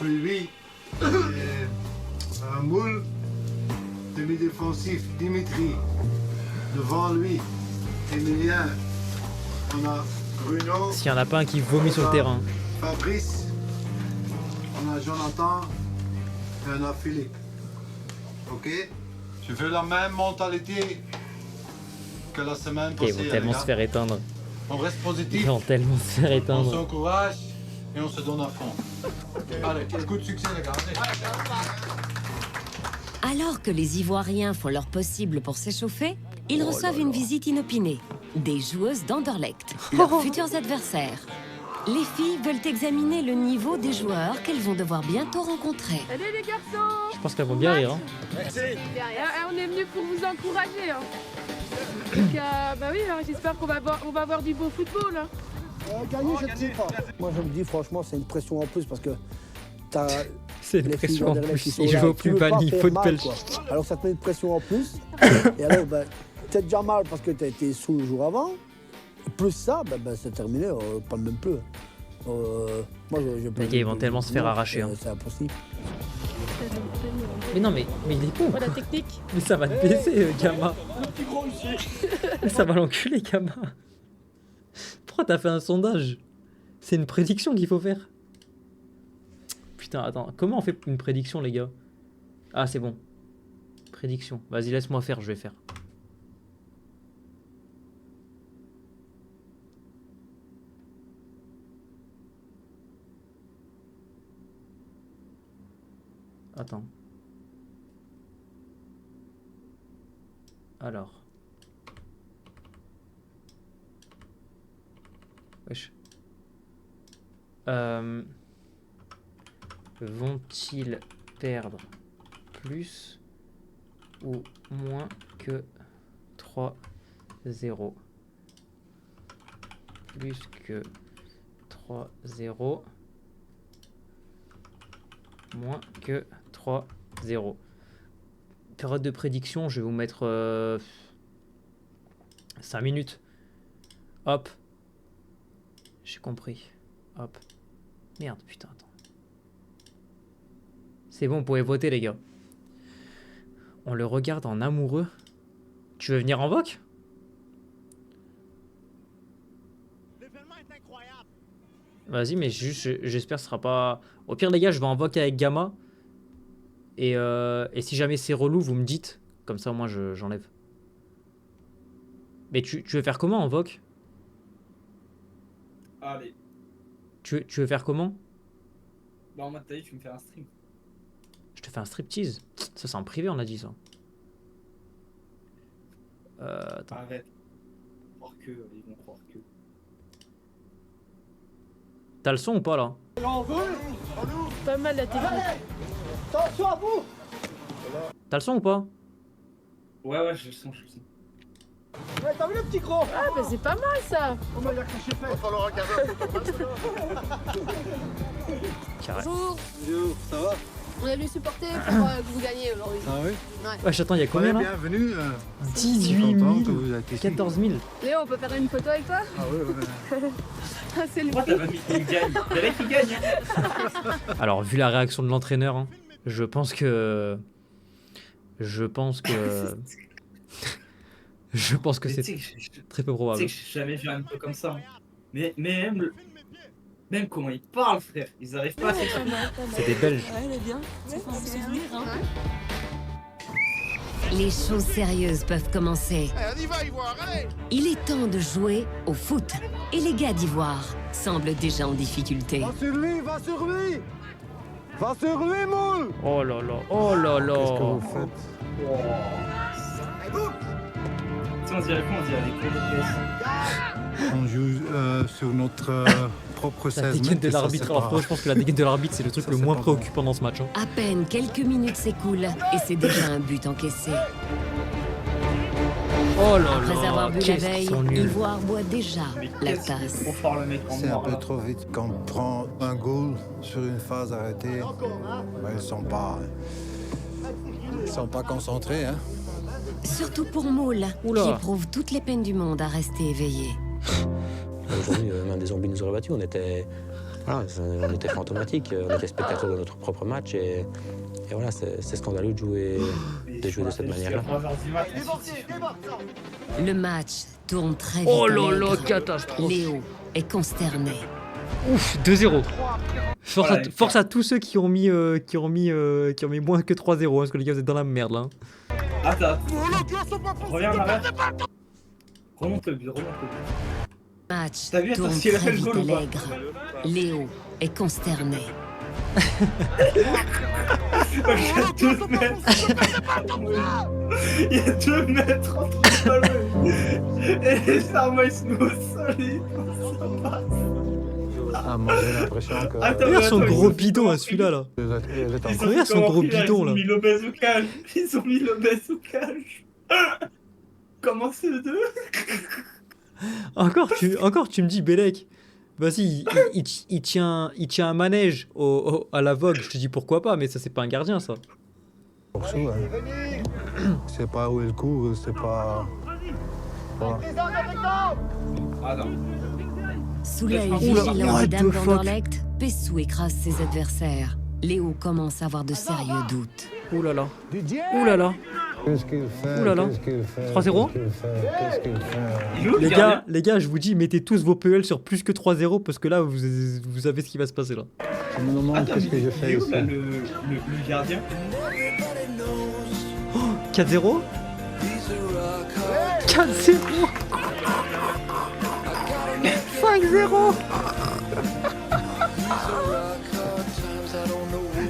lui, un moule, demi-défensif, Dimitri, devant lui, Emilien, on a Bruno. S'il y en a pas un qui vomit sur le terrain. Fabrice, on a Jonathan et on a Philippe. Ok? Je veux la même mentalité que la semaine Ok, passée. ils vont tellement se faire éteindre. On reste positif. Ils vont tellement se faire On éteindre. s'encourage et on se donne à fond. Allez, coup de succès les gars. Alors que les Ivoiriens font leur possible pour s'échauffer, ils reçoivent une visite inopinée. Des joueuses d'Anderlecht, leurs futurs adversaires. Les filles veulent examiner le niveau des joueurs qu'elles vont devoir bientôt rencontrer. Salut les garçons. Je pense qu'elles vont bien rire. Hein. On est venu pour vous encourager. Hein. Donc, bah oui, hein, j'espère qu'on va avoir du beau football. Hein. Gagner, je ne sais pas. Moi, je me dis, franchement, c'est une pression en plus parce que t'as. C'est une pression en plus. Il joue au plus bas niveau de Pelch. Alors, ça te met une pression en plus. Et alors, ben, t'es déjà mal parce que t'as été sous le jour avant. Plus ça, ben, c'est terminé, on parle même plus. Moi, les gars, ils vont tellement se faire arracher. Hein. C'est impossible. Mais non, mais il est con. La technique. Mais ça va te baisser, Gamma. Le plus gros ici. Mais ça va l'enculer, Gamma. Pourquoi t'as fait un sondage? C'est une prédiction qu'il faut faire. Putain, attends, comment on fait une prédiction, les gars? Ah, c'est bon. Prédiction. Vas-y, laisse-moi faire, je vais faire. Attends. Alors. Wesh. Vont-ils perdre plus ou moins que 3-0. Plus que 3-0. Moins que 3-0. Période de prédiction, je vais vous mettre 5 minutes. Hop. J'ai compris. Hop. Merde, putain, attends. C'est bon, vous pouvez voter, les gars. On le regarde en amoureux. Tu veux venir en voc? Vas-y, mais juste, j'espère que ce sera pas... Au pire, les gars, je vais en voc avec Gamma. Et si jamais c'est relou, vous me dites. Comme ça, moi, j'enlève. Mais tu veux faire comment en voc? Allez. Tu veux faire comment? Bah, en mode, t'as dit, tu me fais un stream. Je te fais un striptease. Ça, c'est en privé, on a dit ça. Attends. Arrête. Croire que, ils vont croire que. T'as le son ou pas là? Pas mal la technique. Attention à vous. T'as le son ou pas? Ouais, je le sens, Ouais, t'as vu le petit gros? Ah bah c'est pas mal ça. On va y accrocher fait. Va falloir regarder Bonjour. Yo, ça va? On est venu supporter pour que vous gagnez aujourd'hui. Ah oui? Ouais. Ouais, j'attends, il y a combien là? Bienvenue. 18 000, 14 000. Léo, on peut faire une photo avec toi? Ah ouais. Ah, c'est le Pourquoi t'as pas mis qu'il gagne? T'avais qu'il gagne. Alors, vu la réaction de l'entraîneur, hein, je pense que c'est très peu probable. Tu sais que j'ai jamais vu un peu comme ça. Mais même comment ils parlent, frère, ils arrivent pas à s'exprimer. C'est des Belges. Ouais, elle est bien. Ça fait un souvenir, hein. Les choses sérieuses peuvent commencer. On y va, Ivoire, allez! Il est temps de jouer au foot. Et les gars d'Ivoire semblent déjà en difficulté. Va sur lui, va sur lui! Va sur lui, moule! Oh là là, oh là là. Qu'est-ce que vous faites? On dirait quoi? On dirait des cours de pièces. On joue sur notre propre 16 La mètres. dégaine de et ça, l'arbitre. c'est Alors, pas- je pense que la dégaine de l'arbitre, c'est le truc le moins préoccupant dans ce match. Hein. À peine quelques minutes s'écoulent et c'est déjà un but encaissé. Oh là Après là, avoir bu la qu'est-ce qu'ils veille, sont nuls. Ivoire boit déjà la tasse. Trop fort le mec en C'est un noir, peu là. trop vite quand on prend un goal sur une phase arrêtée. Ben, ils sont pas concentrés, hein. Surtout pour Moule, Oula. qui éprouve toutes les peines du monde à rester éveillé. Aujourd'hui, même des zombies nous auraient battus. On était fantomatiques. On était spectateurs de notre propre match. Et voilà, c'est scandaleux de jouer de cette manière-là. Le match tourne très vite. Oh là au là, vinaigre. catastrophe. Léo est consterné. Ouf, 2-0. Force, Voilà, force à tous ceux qui ont mis moins que 3-0, hein, parce que les gars, vous êtes dans la merde là. Attends. Reviens en arrière. Remonte le but, remonte le but. Match T'as vu, tourne attends, s'il a très fait le vite goal ou pas? allègre. Léo est consterné. Il y a 2 mètres entre le ballon et les armes ils se mettent au sol et ça passe. Ah, moi j'ai l'impression que. Attends, Regarde son attends, gros ils ont- bidon à celui-là. Là. Ils ont Regarde fait son comment gros pris, là, bidon là. Ils ont mis l'obèse au cage. Ils ont mis l'obèse au cage. Comment c'est eux deux? Encore tu me dis, Bélec, vas-y, il tient un manège à la vogue. Je te dis pourquoi pas, mais ça, c'est pas un gardien, ça. Morceau, hein. C'est pas où elle court, c'est pas. Voilà. Ah non. Sous l'œil Oula, vigilant what de Dame the fuck? d'Anderlecht, Pessou écrase ses adversaires. Léo commence à avoir de sérieux doutes. Ouh là là. Ouh là là. Qu'est-ce qu'il fait? Ouh là là. Qu'est-ce qu'il fait? 3-0? Qu'est-ce qu'il fait? Les gars, je vous dis, mettez tous vos PL sur plus que 3-0 parce que là, vous savez ce qui va se passer là. Je me demande qu'est-ce que j'ai fait Il est où ici. là le gardien? 4-0 4-0 5-0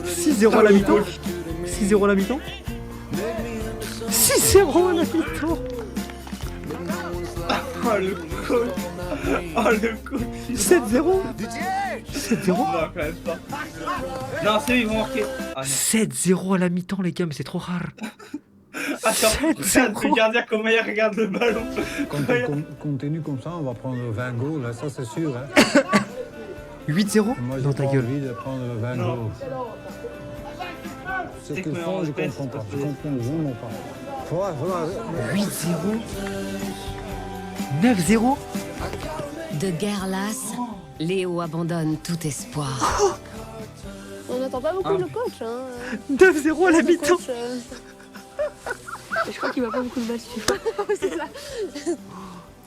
6-0 à la mi-temps 6-0 à la mi-temps 6-0 à la mi-temps Oh le coach. Oh le coach. 7-0 7-0 Non, quand même pas. Non, c'est eux, ils vont marquer. Ah non. 7-0 à la mi-temps les gars, mais c'est trop rare Attends, regarde le gardien comment il regarde le ballon. Quand on continue comme ça, on va prendre 20 goals, là, ça c'est sûr. Hein. 8-0 Moi, dans j'ai ta pas gueule. envie de prendre 20 goals. Ce qu'ils font, je comprends pas. Je comprends vraiment pas. Voilà. 8-0 9-0 De guerre lasse, Léo abandonne tout espoir. On n'entend pas beaucoup le coach. Hein. 9-0 à la Le mi-temps. coach, Je crois qu'il va pas beaucoup de matchs. C'est ça.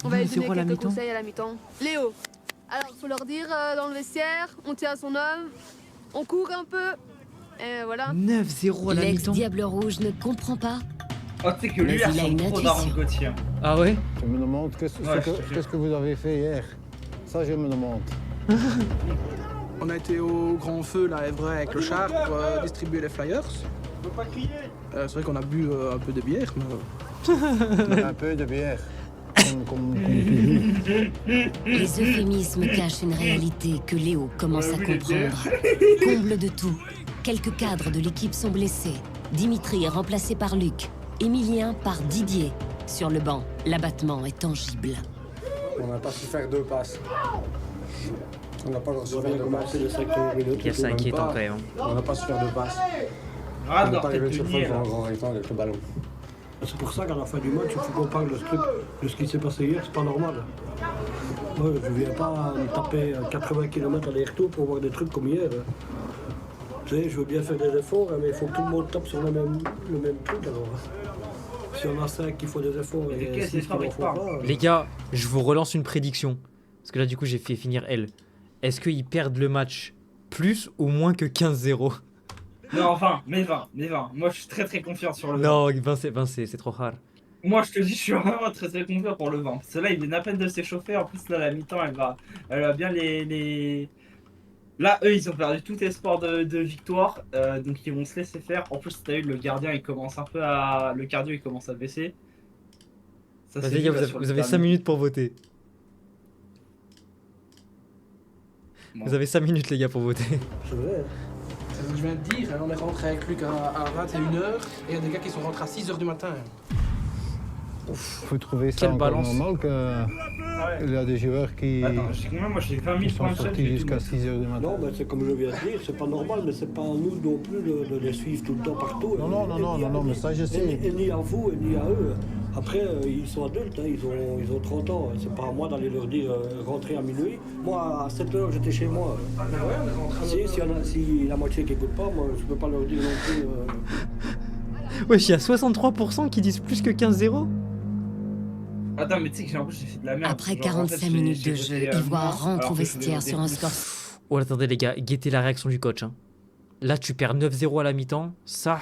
On va lui 9-0 donner à la quelques mi-temps. conseils à la mi-temps. Léo, alors faut leur dire dans le vestiaire, on tient à son homme, on court un peu, et voilà. 9-0 à la mi-temps. L'ex-Diable Rouge ne comprend pas. Oh, tu sais que lui, il Mais il a une ressemble trop d'Aaron intuition. Gauthier. Ah ouais? Je me demande qu'est-ce que vous avez fait hier. Ça, je me demande. On a été au grand feu là, Evray, avec le char pour distribuer les flyers. C'est vrai qu'on a bu un peu de bière, mais... Un peu de bière. Comme toujours. Les euphémismes cachent une réalité que Léo commence à comprendre. Comble de tout, quelques cadres de l'équipe sont blessés. Dimitri est remplacé par Luc, Emilien par Didier. Sur le banc, l'abattement est tangible. On n'a pas su faire 2 passes. On n'a pas su faire 2 passes. Il y a ça inquiétant quand même. On n'a pas su faire 2 passes. Ah, on non, n'est pas arrivé peut-être sur le le nier, fond là. dans le grand rectangle avec le ballon. C'est pour ça qu'à la fin du match, il faut qu'on parle de ce qui s'est passé hier, c'est pas normal. Moi, je viens pas me taper 80 km aller-retour pour voir des trucs comme hier. Tu sais, je veux bien faire des efforts, mais il faut que tout le monde tape sur le même truc alors. Si on a 5 qui font des efforts et 6 qui n'en font pas. Les gars, je vous relance une prédiction. Parce que là, du coup, j'ai fait finir elle. Est-ce qu'ils perdent le match plus ou moins que 15-0? Non, 20, mais 20. Moi, je suis très très confiant sur le 20. Non, 20, c'est trop rare. Moi, je te dis, je suis vraiment très très confiant pour le 20. Parce que là, il vient à peine de s'échauffer. En plus, là, la mi-temps, elle va bien les... Là, eux, ils ont perdu tout espoir de victoire. Donc, ils vont se laisser faire. En plus, t'as eu le gardien, il commence un peu à... Le cardio, il commence à baisser. Ça, Vas-y, c'est les gars, vu, là, sur le vous avez terrain. 5 minutes pour voter. Bon. Vous avez 5 minutes, les gars, pour voter. C'est vrai. C'est ce que je viens de dire. On est rentré avec Luc à 21h et il y a des gars qui sont rentrés à 6h du matin. Faut trouver ça Quelle encore balance. normal qu'il y a des joueurs qui Attends, j'ai combien? Moi, j'ai 20 000 sont points de sortis jusqu'à 6h du matin. Non, mais c'est comme je viens de dire, c'est pas normal, mais c'est pas à nous non plus de les suivre tout le temps partout. Non, mais ça je sais. Et ni à vous, et ni à eux. Après, ils sont adultes, hein, ils ont 30 ans. C'est pas à moi d'aller leur dire rentrer à minuit. Moi, à 7h, j'étais chez moi. Si la moitié qui écoute pas, moi, je peux pas leur dire non plus. Wesh, il y a 63% qui disent plus que 15-0. Attends, mais tu sais que j'ai fait de la merde. Après Genre, en 45 fait, j'ai- minutes j'ai de jeu, voté, Ivoire moi, rentre alors au que je voulais vestiaire voter sur un plus. score. Oh, attendez, les gars, guettez la réaction du coach. Hein. Là, tu perds 9-0 à la mi-temps. Ça,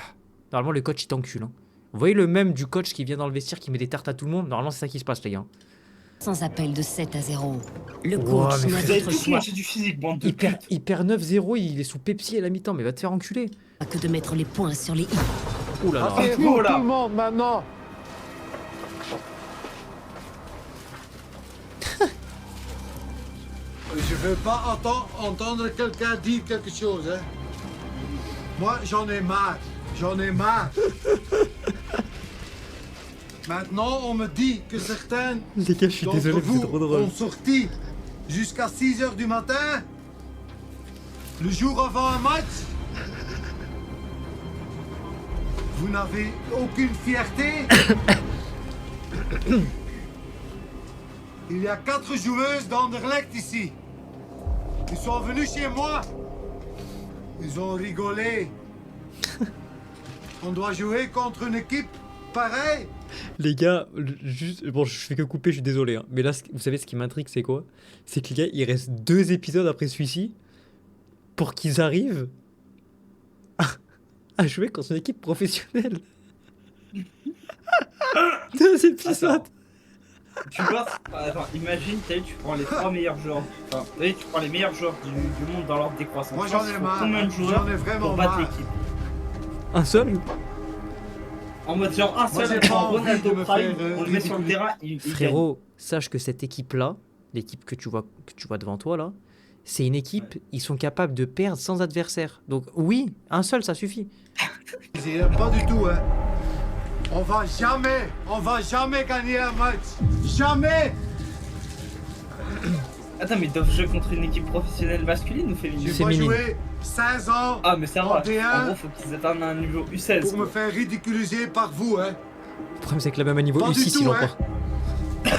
normalement, le coach, il t'encule. Hein. Vous voyez le même du coach qui vient dans le vestiaire, qui met des tartes à tout le monde? Normalement, c'est ça qui se passe, les gars. Sans appel de 7-0. Le Wow, coach mais n'a vous avez d'autre tous choix mangé du physique, bande de Il perd 9-0, il est sous Pepsi à la mi-temps, mais va te faire enculer. que de mettre les points sur les i. Ouh là là. Asseyez-vous tout le monde maintenant. Je veux pas entendre quelqu'un dire quelque chose. Hein. Moi, j'en ai marre. J'en ai marre. Maintenant, on me dit que certains Les gars, je suis d'entre désolé, mais vous c'est trop drôle. ont sorti jusqu'à 6h du matin, le jour avant un match. Vous n'avez aucune fierté. Il y a 4 joueuses d'Anderlecht ici. Ils sont venus chez moi. Ils ont rigolé. On doit jouer contre une équipe pareille. Les gars, juste, bon, je fais que couper, je suis désolé. Hein. Mais là, vous savez ce qui m'intrigue, c'est quoi? C'est que les gars, il reste 2 épisodes après celui-ci pour qu'ils arrivent à jouer contre une équipe professionnelle. 2 épisodes. Attends. Tu vois, attends, imagine, tu prends les 3 meilleurs joueurs. Enfin, tu prends les meilleurs joueurs du monde dans l'ordre décroissant. Moi, j'en ai Faut marre. Combien de joueurs J'en ai vraiment pour battre marre. l'équipe? Un seul? En mode genre un Moi, seul, j'ai on pas prend envie Ronaldo de me Prime, faire, on le met sur le terrain, il Frérot, sache que cette équipe-là, l'équipe que tu vois devant toi là, c'est une équipe, ils sont capables de perdre sans adversaire. Donc oui, un seul, ça suffit. Ils n'aiment pas du tout, hein. On va jamais gagner un match. Jamais. Attends, mais ils doivent jouer contre une équipe professionnelle masculine ou féminine? J'ai pas joué 16 ans. Ah, mais ça va. en D1 En gros, faut qu'ils atteignent un niveau U16. pour me faire ridiculiser par vous, hein. Le problème, c'est que la même à niveau Pas du U6, tout, ils l'ont hein. pas.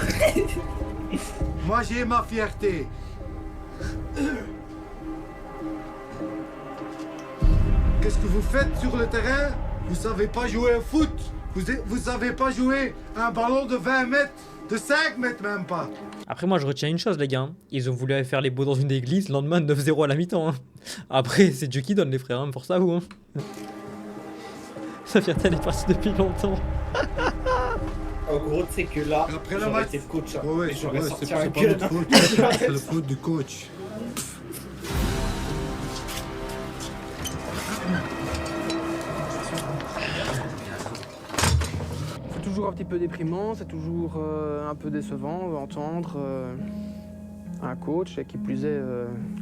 Moi, j'ai ma fierté. Qu'est-ce que vous faites sur le terrain? Vous savez pas jouer au foot. Vous savez pas jouer un ballon de 20 mètres, de 5 mètres même pas. Après, moi, je retiens une chose, les gars. Ils ont voulu aller faire les beaux dans une église. Le lendemain, 9-0 à la mi-temps. Hein. Après, c'est Dieu qui donne, les frères. Hein, pour ça, vous. Hein. Sa fierté, elle est partie depuis longtemps. En gros, tu sais que là, Après le j'aurais match- été le coach. Hein. Ouais, Et c'est j'aurais ouais, sorti c'est un pas gun. notre faute, c'est le faute du coach. C'est toujours un petit peu déprimant, c'est toujours un peu décevant d'entendre un coach, et qui plus est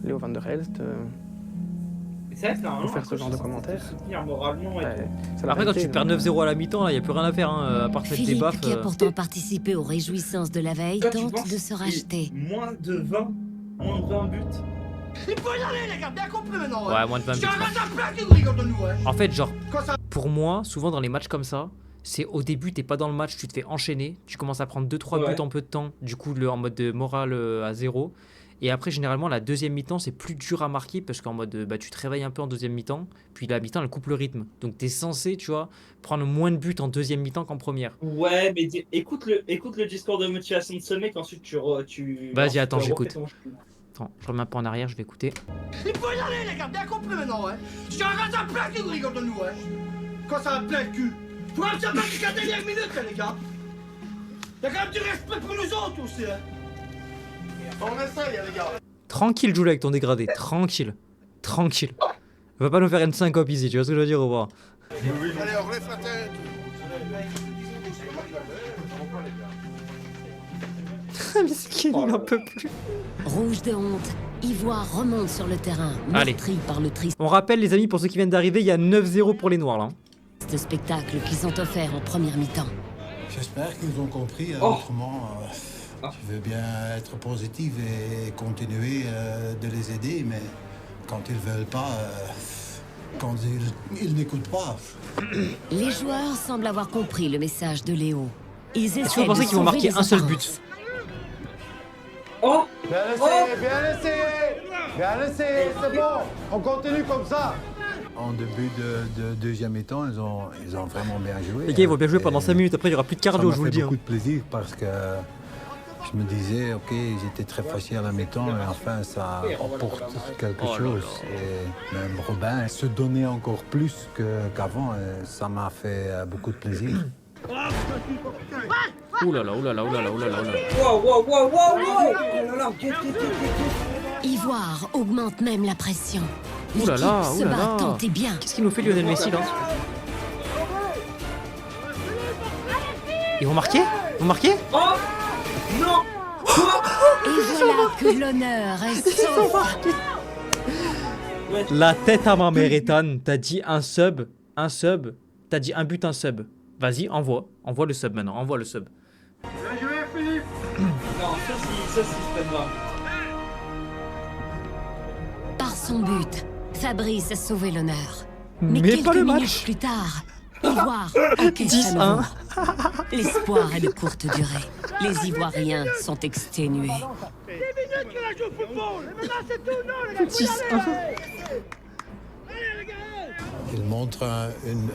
Léo van der Helst, Mais c'est vrai que normalement, faire ce un genre coach, de c'est commentaires. censé te soutenir moralement et tout. C'est la Après, quand vérité, tu perds 9-0 à la mi-temps, il n'y a plus rien à faire. Hein, à part mettre des Philippe, baffes. qui a pourtant participé aux réjouissances de la veille, Toi, tu tente penses de se racheter. Moins de 20 buts. Il faut y aller, les gars, bien compris maintenant. Ouais, moins de 20 buts. Je suis un plein qui rigole de nous, hein. En fait, genre, Quand ça- pour moi, souvent dans les matchs comme ça, c'est au début, t'es pas dans le match, tu te fais enchaîner, tu commences à prendre 2-3 Ouais. buts en peu de temps, du coup, en mode de morale à 0. Et après, généralement, la deuxième mi-temps, c'est plus dur à marquer parce qu'en mode, bah, tu te réveilles un peu en deuxième mi-temps, puis la mi-temps, elle coupe le rythme. Donc, t'es censé, tu vois, prendre moins de buts en deuxième mi-temps qu'en première. Ouais, mais écoute le discours de motivation de ce mec, ensuite tu. Vas-y, attends, refais j'écoute. ton jeu. Attends, je remets un peu en arrière, je vais écouter. Il faut y aller, les gars, bien compris maintenant, hein. Je suis un plein qui rigole de nous, hein. Quand ça va plein de cul. Faut même se battre jusqu'à la dernière minute, les gars. Y'a quand même du respect pour nous autres aussi, hein. On essaye, les gars. Tranquille, Jules, avec ton dégradé. Tranquille. Tranquille. Va pas nous faire une syncope ici, tu vois ce que je veux dire ou pas? Allez, on relève la tête. Miskin, il n'en peut plus. Rouge de honte, Ivoire remonte sur le terrain, Allez. meurtri par le triste On rappelle, les amis, pour ceux qui viennent d'arriver, il y a 9-0 pour les Noirs, là. spectacle qu'ils ont offert en première mi-temps. J'espère qu'ils ont compris. Autrement, je veux bien être positif et continuer de les aider, mais quand ils veulent pas, quand ils n'écoutent pas. Les joueurs semblent avoir compris le message de Léo. Ils Est-ce que essaient vous pensez de qu'ils vont sauver marquer les un seul apparences. but? Oh! Bien essayé, bien essayé. Bien essayé, c'est bon. On continue comme ça. En début de deuxième mi-temps, ils ont vraiment bien joué. Les gars, ils vont bien jouer Et pendant 5 minutes, après il y aura plus de cardio, je vous le dis. Ça m'a fait hein. beaucoup de plaisir parce que je me disais, ok, j'étais très fâché à la mi-temps, mais enfin ça apporte quelque chose. Et même Robin se donnait encore plus qu'avant, et ça m'a fait beaucoup de plaisir. Ouh là là, ouh là là, ouh là là, ouh là là, ouh là là. Wow, wow, wow, wow, wow! Oh là là, Ivoire augmente même la pression. Ouh là là, L'équipe ouh se là bat là. tant et bien. Qu'est-ce qu'il nous fait Lionel Messi là? Ils vont marquer? Ils vont marquer? Oh! Non! Et voilà que l'honneur est sauf. La tête à ma mère, Ethan. T'as dit un sub. T'as dit un but, un sub. Vas-y, envoie. Envoie le sub maintenant, envoie le sub. Bien joué, Philippe! Non, ça, c'est pas grave. Par son but, Fabrice a sauvé l'honneur. Mais quelques pas le minutes match. plus tard, Ivoire encaisse à nouveau. L'espoir est de courte durée. Les Ivoiriens sont exténués. 10 minutes que la joue au football. Et maintenant, c'est tout, non, les gars. 10-1. Ils montrent une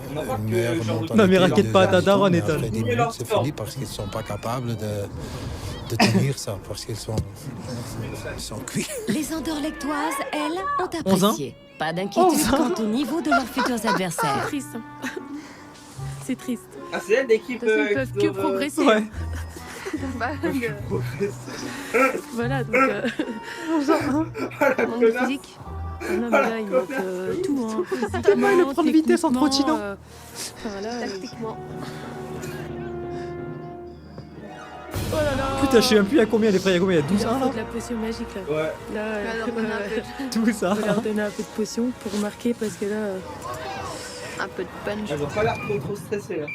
meilleure mentalité. Non mais raquette pas à ta daronne, Mais Ethan. après 10 minutes, c'est fini parce qu'ils ne sont pas capables de tenir ça, parce qu'ils sont cuits. Les Anderlechtoises, elles, ont 11 ans. apprécié. Pas d'inquiétude quant au niveau de leurs futurs adversaires. Triste. C'est triste. Ah, c'est elle l'équipe. Ils peuvent que progresser. Ouais. Bah, voilà, donc. Manque de physique. Ah non, mais là, il manque tout. Hein. Physiquement, Il va prendre vitesse en techniquement, trottinant. Enfin, voilà, tactiquement. Oh là là! Putain, je sais même plus à combien les frères, il y a combien? Il y a 12 Il 1 leur faut là? de la potion magique là. Ouais. Là, Tout ça. On va leur donner un peu de potion pour marquer parce que là. Un peu de punch. Elles ont pas l'air trop stressées là.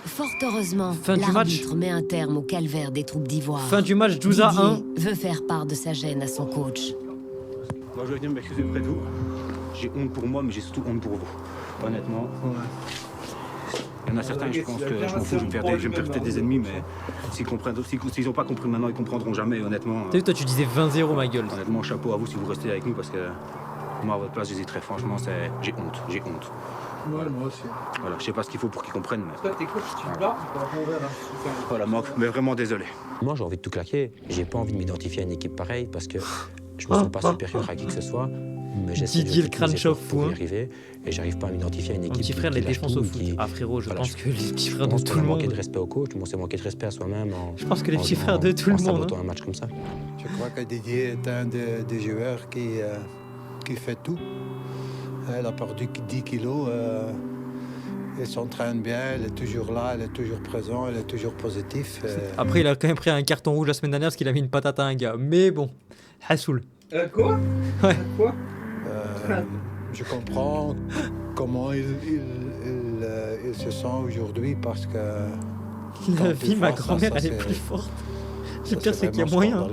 Fort heureusement, Fin du match. l'arbitre met un terme au calvaire des troupes d'Ivoire. Fin du match, 12 à 1. Didier veut faire part de sa gêne à son coach. Moi, je vais venir m'excuser auprès de vous. J'ai honte pour moi, mais j'ai surtout honte pour vous. Honnêtement. Il y en a certains, je pense que je m'en fous, je vais me faire peut-être des ennemis, mais s'ils n'ont pas compris maintenant, ils comprendront jamais, honnêtement. T'as vu, toi, tu disais 20-0, ma gueule. Honnêtement, chapeau à vous si vous restez avec nous, parce que moi, à votre place, j'hésiterais franchement, j'ai honte, j'ai honte. Ouais, moi aussi. Voilà, je sais pas ce qu'il faut pour qu'ils comprennent, mais... Toi, t'es coach, tu te bats, Voilà, mais vraiment désolé. Moi, j'ai envie de tout claquer. J'ai pas envie de m'identifier à une équipe pareille parce que je me sens pas supérieur à qui que ce soit. Mais j'essaie Didier de le crâne chauffe pour y point. arriver et j'arrive pas à m'identifier à une Mon équipe. petit frère les défonce au foot. Ah frérot, je pense que les petits frères de tout le monde. Manquer de respect au coach, c'est manquer de respect à soi-même. Je pense que les petits frères de tout le monde. Un match comme ça. Je crois que Didier est un des joueurs qui fait tout. Elle a perdu 10 kilos. Il s'entraîne bien, il est toujours là, il est toujours présent, il est toujours positif. Après, il a quand même pris un carton rouge la semaine dernière parce qu'il a mis une patate à un gars. Mais bon, Hassoul. Quoi? Ouais. Quoi? Je comprends comment il se sent aujourd'hui parce que... La vie, ma grand-mère, elle est plus forte. Le pire, c'est qu'il y a moyen.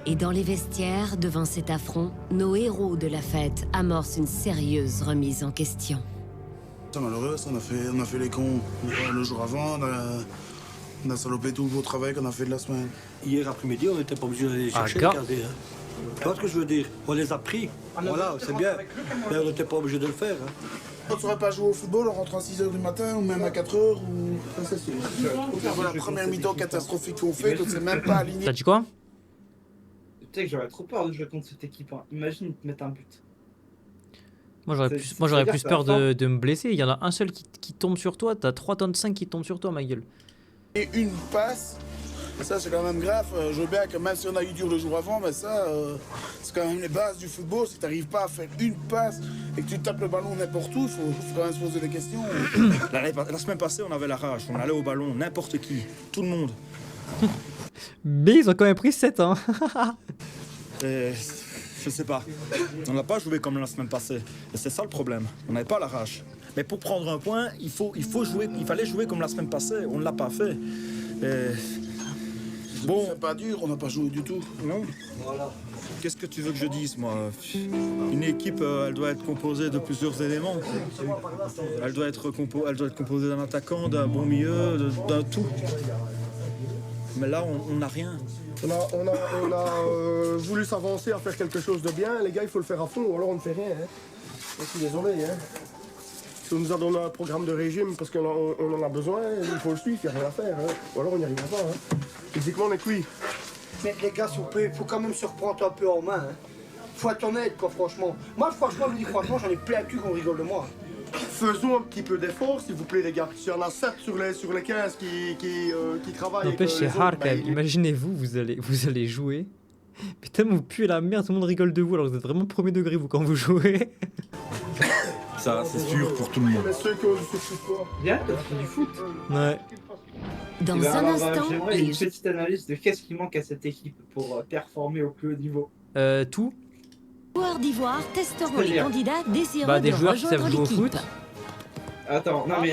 Et dans les vestiaires, devant cet affront, nos héros de la fête amorcent une sérieuse remise en question. C'est malheureux, on a fait les cons le jour avant, on a salopé tout le beau travail qu'on a fait de la semaine. Hier après-midi, on n'était pas obligé d'aller chercher les cadets. Tu vois ce que je veux dire? On les a pris, voilà, c'est bien, mais on n'était pas obligé de le faire. On ne saurait pas jouer au football en rentrant à 6h du matin ou même à 4h ou... Ça, c'est sûr. La première mi-temps catastrophique qu'on fait, qu'on ne s'est même pas aligné. T'as dit quoi? Tu sais que j'aurais trop peur de jouer contre cette équipe. Hein. Imagine, ils te mettent un but. Moi j'aurais plus peur de me blesser. Il y en a un seul qui tombe sur toi. T'as 3 tonnes 5 qui tombent sur toi, ma gueule. Et une passe, ça c'est quand même grave. Je veux bien que même si on a eu dur le jour avant, mais ça, c'est quand même les bases du football. Si t'arrives pas à faire une passe et que tu tapes le ballon n'importe où, il faut quand même se poser des questions. La semaine passée, on avait la rage. On allait au ballon, n'importe qui, tout le monde. Mais ils ont quand même pris 7 hein. Je sais pas. On n'a pas joué comme la semaine passée. Et c'est ça le problème. On n'avait pas la rage. Mais pour prendre un point, il fallait jouer comme la semaine passée. On ne l'a pas fait. Bon, c'est pas dur, on n'a pas joué du tout. Non. Voilà. Qu'est-ce que tu veux que je dise, moi? Une équipe, elle doit être composée de plusieurs éléments. Elle doit être composée d'un attaquant, d'un bon milieu, d'un tout. Mais là, on n'a rien. On a voulu s'avancer à faire quelque chose de bien. Les gars, il faut le faire à fond, ou alors on ne fait rien. Hein. Je suis désolé. Hein. Si on nous a donné un programme de régime parce qu'on en a besoin, il faut le suivre, il n'y a rien à faire. Hein. Ou alors on n'y arrivera pas. Hein. Physiquement, on est cuit. Mais les gars, s'il vous plaît, faut quand même se reprendre un peu en main. Hein. Faut être honnête, quoi, franchement. Moi, franchement, je vous dis franchement, j'en ai plein le cul qu'on rigole de moi. Faisons un petit peu d'effort, s'il vous plaît, les gars. S'il y en a 7 sur les 15 qui travaillent... N'empêche, c'est hard quand même. Imaginez-vous, vous allez jouer. Mais tellement vous puez la merde, tout le monde rigole de vous alors que vous êtes vraiment premier degré, vous, quand vous jouez. Ça, c'est sûr pour tout le monde. Mais ceux qui ont du foot, Bien, c'est du foot. Ouais. Dans un instant, j'aimerais une petite analyse de qu'est-ce qui manque à cette équipe pour performer au plus haut niveau. Tout. Les joueurs d'Ivoire testeront les candidats désireux des de joueurs qui rejoindre savent jouer au l'équipe. foot. Attends, non mais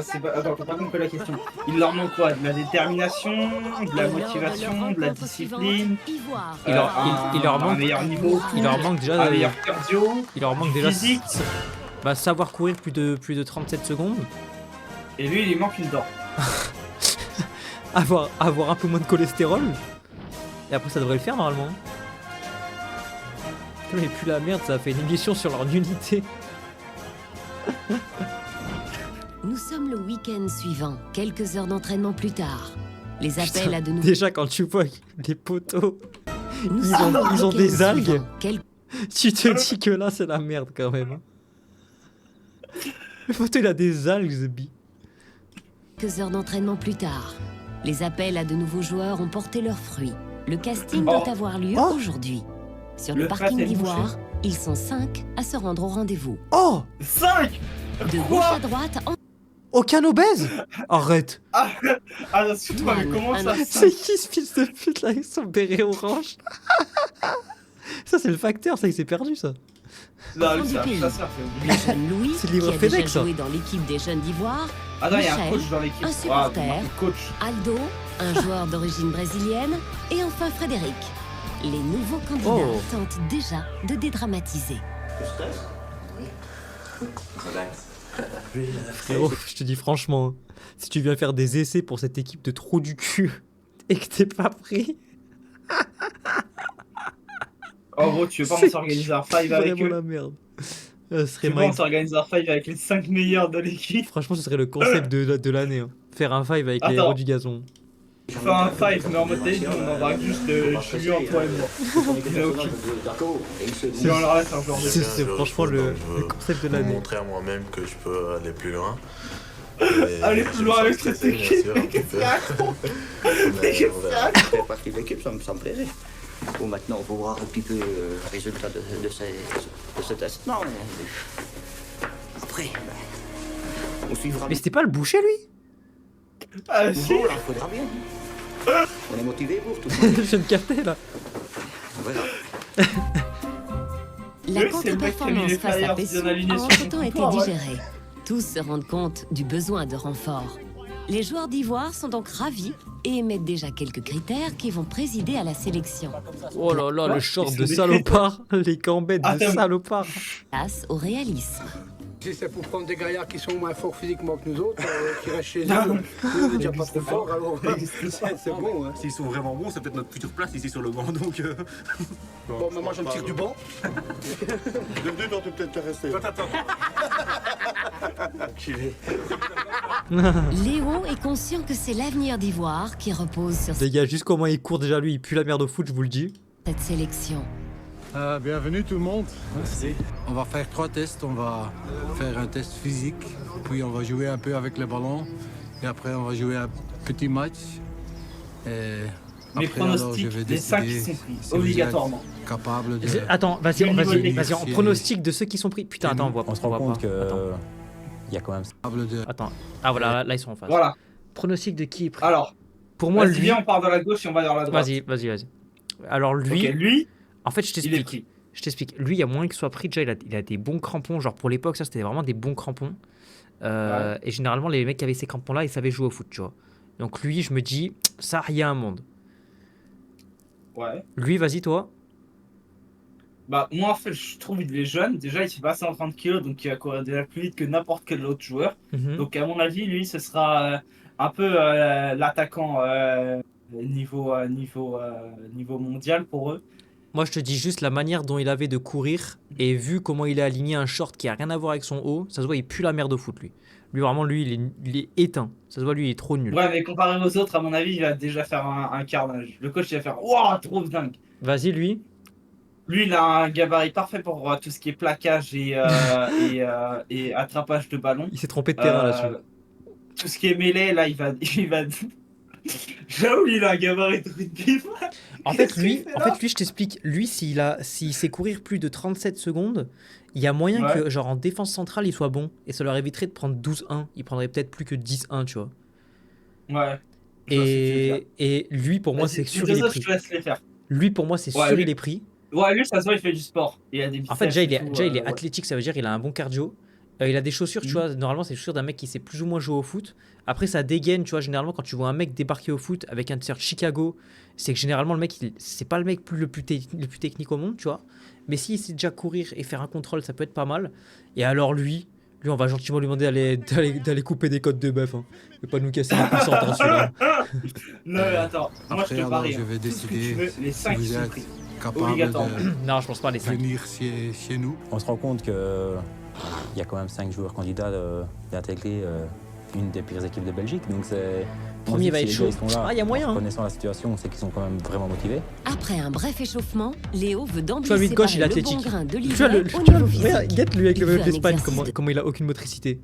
c'est pas... Attends, t'as pas compris la question. Il leur manque quoi? De la détermination, de la motivation, de la discipline. Il leur manque un meilleur niveau. Il leur manque déjà un meilleur cardio. Il leur manque déjà physique. Savoir courir plus de 37 secondes. Et lui, il lui manque une dent. avoir un peu moins de cholestérol. Et après ça devrait le faire normalement. Mais plus la merde, ça a fait une émission sur leur nullité. Nous sommes le week-end suivant, quelques heures d'entraînement plus tard. Les appels à de nouveaux... Déjà quand tu vois les poteaux, ils ont des algues. Tu te dis que là c'est la merde quand même. Le poteau il a des algues, The Bee. Quelques heures d'entraînement plus tard, les appels à de nouveaux joueurs ont porté leurs fruits. Le casting doit avoir lieu aujourd'hui. Sur le parking d'Ivoire, ils sont 5 à se rendre au rendez-vous. Oh 5 De gauche à droite, aucun obèse. Arrête. Excuse-moi, mais comment ça? C'est qui ce fils de pute là avec son béret orange? Ça c'est le facteur, ça il s'est perdu ça. Non, Enfant du ça pays. ça fait Le jeune Louis, C'est le qui livre a déjà FedEx, ça. joué dans l'équipe des jeunes d'Ivoire. Ah non, il y a un Michel, coach dans l'équipe. un Ah, supporter, coach. Aldo, un joueur d'origine brésilienne, et enfin Frédéric. Les nouveaux candidats Oh. tentent déjà de dédramatiser. Frérot, je te dis franchement, si tu viens faire des essais pour cette équipe de trous du cul et que t'es pas pris. En gros, tu veux pas C'est on s'organiser un five avec vraiment eux? la merde. Ce serait Tu veux pas on mind. s'organise un five avec les 5 meilleurs de l'équipe? Franchement, ce serait le concept de l'année. Hein. Faire un five avec les Attends. héros du gazon. Faire un five, mais en mode télévision, on en drague juste Julien, toi et moi. Si on leur laisse un joueur de C'est franchement le concept de Pour l'année. montrer à moi-même que je peux aller plus loin. Aller plus loin avec cette équipe. Qu'est-ce Faire partie de l'équipe, ça me plairait. Bon, maintenant, on va voir un petit peu le résultat de ce test. Non, après, on suivra. Mais c'était pas le boucher, lui? Ah, si. Bon, là, faudra bien. On est motivé pour tout ça. Je viens de capter, là. On verra. La Oui, c'est le mec qui a mis contre-performance les face à flyers Pessou bien alignés a sur son entre-temps été comptoir, ouais. digérée. Tous se rendent compte du besoin de renfort. Les joueurs d'Ivoire sont donc ravis et émettent déjà quelques critères qui vont présider à la sélection. Oh là là, le short Ils de sont des salopard. Les gambettes de Attends. salopard. Face au réalisme. Si c'est pour prendre des gaillards qui sont moins forts physiquement que nous autres, qui restent chez eux, nous on est déjà pas trop forts, alors c'est bon. Hein. S'ils sont vraiment bons, c'est peut-être notre future place ici sur le banc, donc... Bon, mais moi je me tire du banc. De deux, tu peux peut-être te rester. Léo est conscient que c'est l'avenir d'Ivoire qui repose sur Les gars, juste comment il court déjà, lui, il pue la merde au foot, je vous le dis. cette sélection. Bienvenue tout le monde. Merci. On va faire 3 tests. On va faire un test physique, puis on va jouer un peu avec le ballon, et après on va jouer un petit match. Et Les après, alors, je pronostics, vais les 5 qui décider sont pris, si vous êtes obligatoirement. capable de... Attends, vas-y, Du niveau vas-y, de vas-y, en l'équipe. pronostic de ceux qui sont pris. Putain, attends, on voit pas. On se rend voit compte pas. que Attends. il y a quand même. Attends. Ah voilà, là ils sont en face. Voilà. Pronostic de qui est pris? Alors, pour moi, vas-y, lui. viens, on part de la gauche et on va vers la droite. Vas-y. Alors lui. Ok, lui, en fait, je il est t'explique. pris. Je t'explique. Lui, il y a moyen qu'il soit pris. Déjà, il a des bons crampons. Genre pour l'époque, ça c'était vraiment des bons crampons. Et généralement, les mecs qui avaient ces crampons-là, ils savaient jouer au foot, tu vois. Donc lui, je me dis, ça, il y a un monde. Ouais. Lui, vas-y, toi. Bah, moi, en fait, je trouve qu'il est jeune. Déjà, il fait pas 130 kg, donc il va courir déjà plus vite que n'importe quel autre joueur. Mhm. Donc, à mon avis, lui, ce sera un peu l'attaquant niveau mondial pour eux. Moi, je te dis juste la manière dont il avait de courir et vu comment il a aligné un short qui a rien à voir avec son haut, ça se voit, il pue la merde au foot, lui. Lui, vraiment, lui, il est éteint. Ça se voit, lui, il est trop nul. Ouais, mais comparé aux autres, à mon avis, il va déjà faire un carnage. Le coach, il va faire waouh, trop dingue. Vas-y, lui. Lui, il a un gabarit parfait pour tout ce qui est plaquage et attrapage de ballon. Il s'est trompé de terrain là-dessus. Tout ce qui est mêlée, là, il va. J'avoue, il a un gabarit de rugby. En fait, lui, je t'explique. Lui, s'il sait courir plus de 37 secondes, il y a moyen Ouais. que, genre, en défense centrale, il soit bon. Et ça leur éviterait de prendre 12-1. Il prendrait peut-être plus que 10-1, tu vois. Ouais. Je vois ce que tu veux dire. Et lui, pour moi, Vas-y, c'est les sûr, deux il est autres, pris. je te laisse les faire. Lui, pour moi, c'est Ouais, sûr, lui- il est pris. Ouais, lui, ça se voit, il fait du sport. Il a des biceps. En fait, déjà, il et est, tout, déjà, il est ouais. athlétique, ça veut dire qu'il a un bon cardio. Il a des chaussures, tu vois. Normalement, c'est les chaussures d'un mec qui sait plus ou moins jouer au foot. Après, ça dégaine, tu vois. Généralement, quand tu vois un mec débarquer au foot avec un t-shirt Chicago, c'est que généralement, le mec, c'est pas le mec le plus technique au monde, tu vois. Mais s'il sait déjà courir et faire un contrôle, ça peut être pas mal. Et alors, lui, on va gentiment lui demander d'aller couper des côtes de bœuf. Hein. Il va pas nous casser les puissants, hein, celui-là. Non, mais attends, moi je Après, te alors, parie. je vais Tout ce que décider tu veux, les si 5 vous qui sont êtes pris. capable Obligatoirement. Non, je pense pas les 5. venir chez nous. On se rend compte que il y a quand même 5 joueurs candidats d'intégrer une des pires équipes de Belgique. Donc c'est Premier va être chaud. Ah, il y a moyen, hein. Connaissant la situation, c'est qu'ils sont quand même vraiment motivés. Après un bref échauffement, Léo veut Tu d'emblée vois, lui de gauche, il est séparer le bon athlétique. grain de Tu vois, livret au niveau physique. regarde lui avec Il le veut un l'Espagne, exercice comment il a aucune motricité.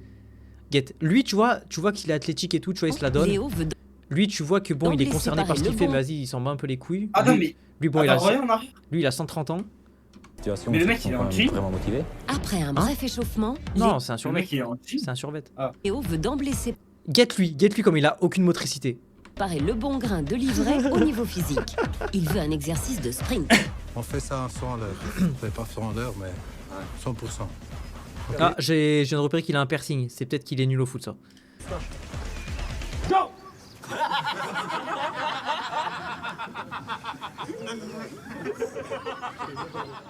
Guette, lui, tu vois qu'il est athlétique et tout, tu vois, il se la donne. Léo veut Lui, tu vois que bon, il est d'emblée concerné par ce séparer qu'il le fait, bon. mais vas-y, il s'en bat un peu les couilles. Ah non, Lui- mais. Lui, bon, Attends, reviens en arrière. il a 130 ans. Situation, Mais le c'est mec, qu'ils il est sont en quand même jean. vraiment motivés. Après un bref échauffement, Non, c'est un Le survêt. mec, il est en jean. C'est un survêt. Léo veut d'emblée Guette lui comme il a aucune motricité. séparer le bon grain de livret au niveau physique. Il veut un exercice de sprint. On fait ça à 100 à l'heure. Enfin, pas 100 à l'heure, mais 100%. Ah, je viens de repérer qu'il a un piercing. C'est peut-être qu'il est nul au foot, ça.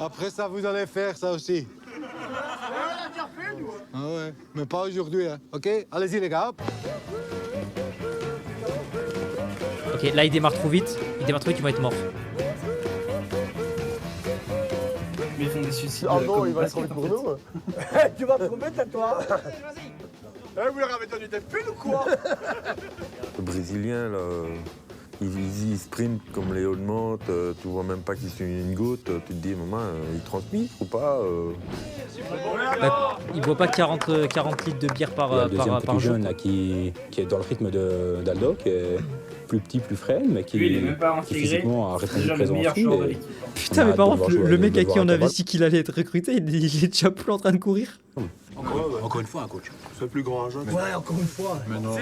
Après ça, vous allez faire ça aussi. Ah ouais, mais pas aujourd'hui, hein. Ok, allez-y les gars. Hop. Ok, là il démarre trop vite. Il démarre trop vite, ils vont être morts. Mais ils font des suicides. Ah non, comme il va au être trop basket, vite pour en fait. nous. Tu vas te remettre à toi. Vous leur avez donné des piles ou quoi? Le Brésilien, là, il sprint comme Léo de Monte, tu vois même pas qu'il suit une goutte, tu te dis, maman, il transmet ou pas Bah, il boit pas 40 litres de bière Il y a le deuxième par petit jour. jeune là, qui est dans le rythme d'Aldo, qui est plus petit, plus frêle, mais qui, Lui, il est même pas qui intégré. physiquement a C'est répondu déjà le présent meilleur aussi. joueur de et l'équipe. Putain, on a mais par hâte de contre, voir jouer- le de mec à voir qui on avait Cabral. dit qu'il allait être recruté, il est déjà plus en train de courir. Encore une fois, un coach. C'est le plus grand à jeune. Ouais, encore une fois. Mais non.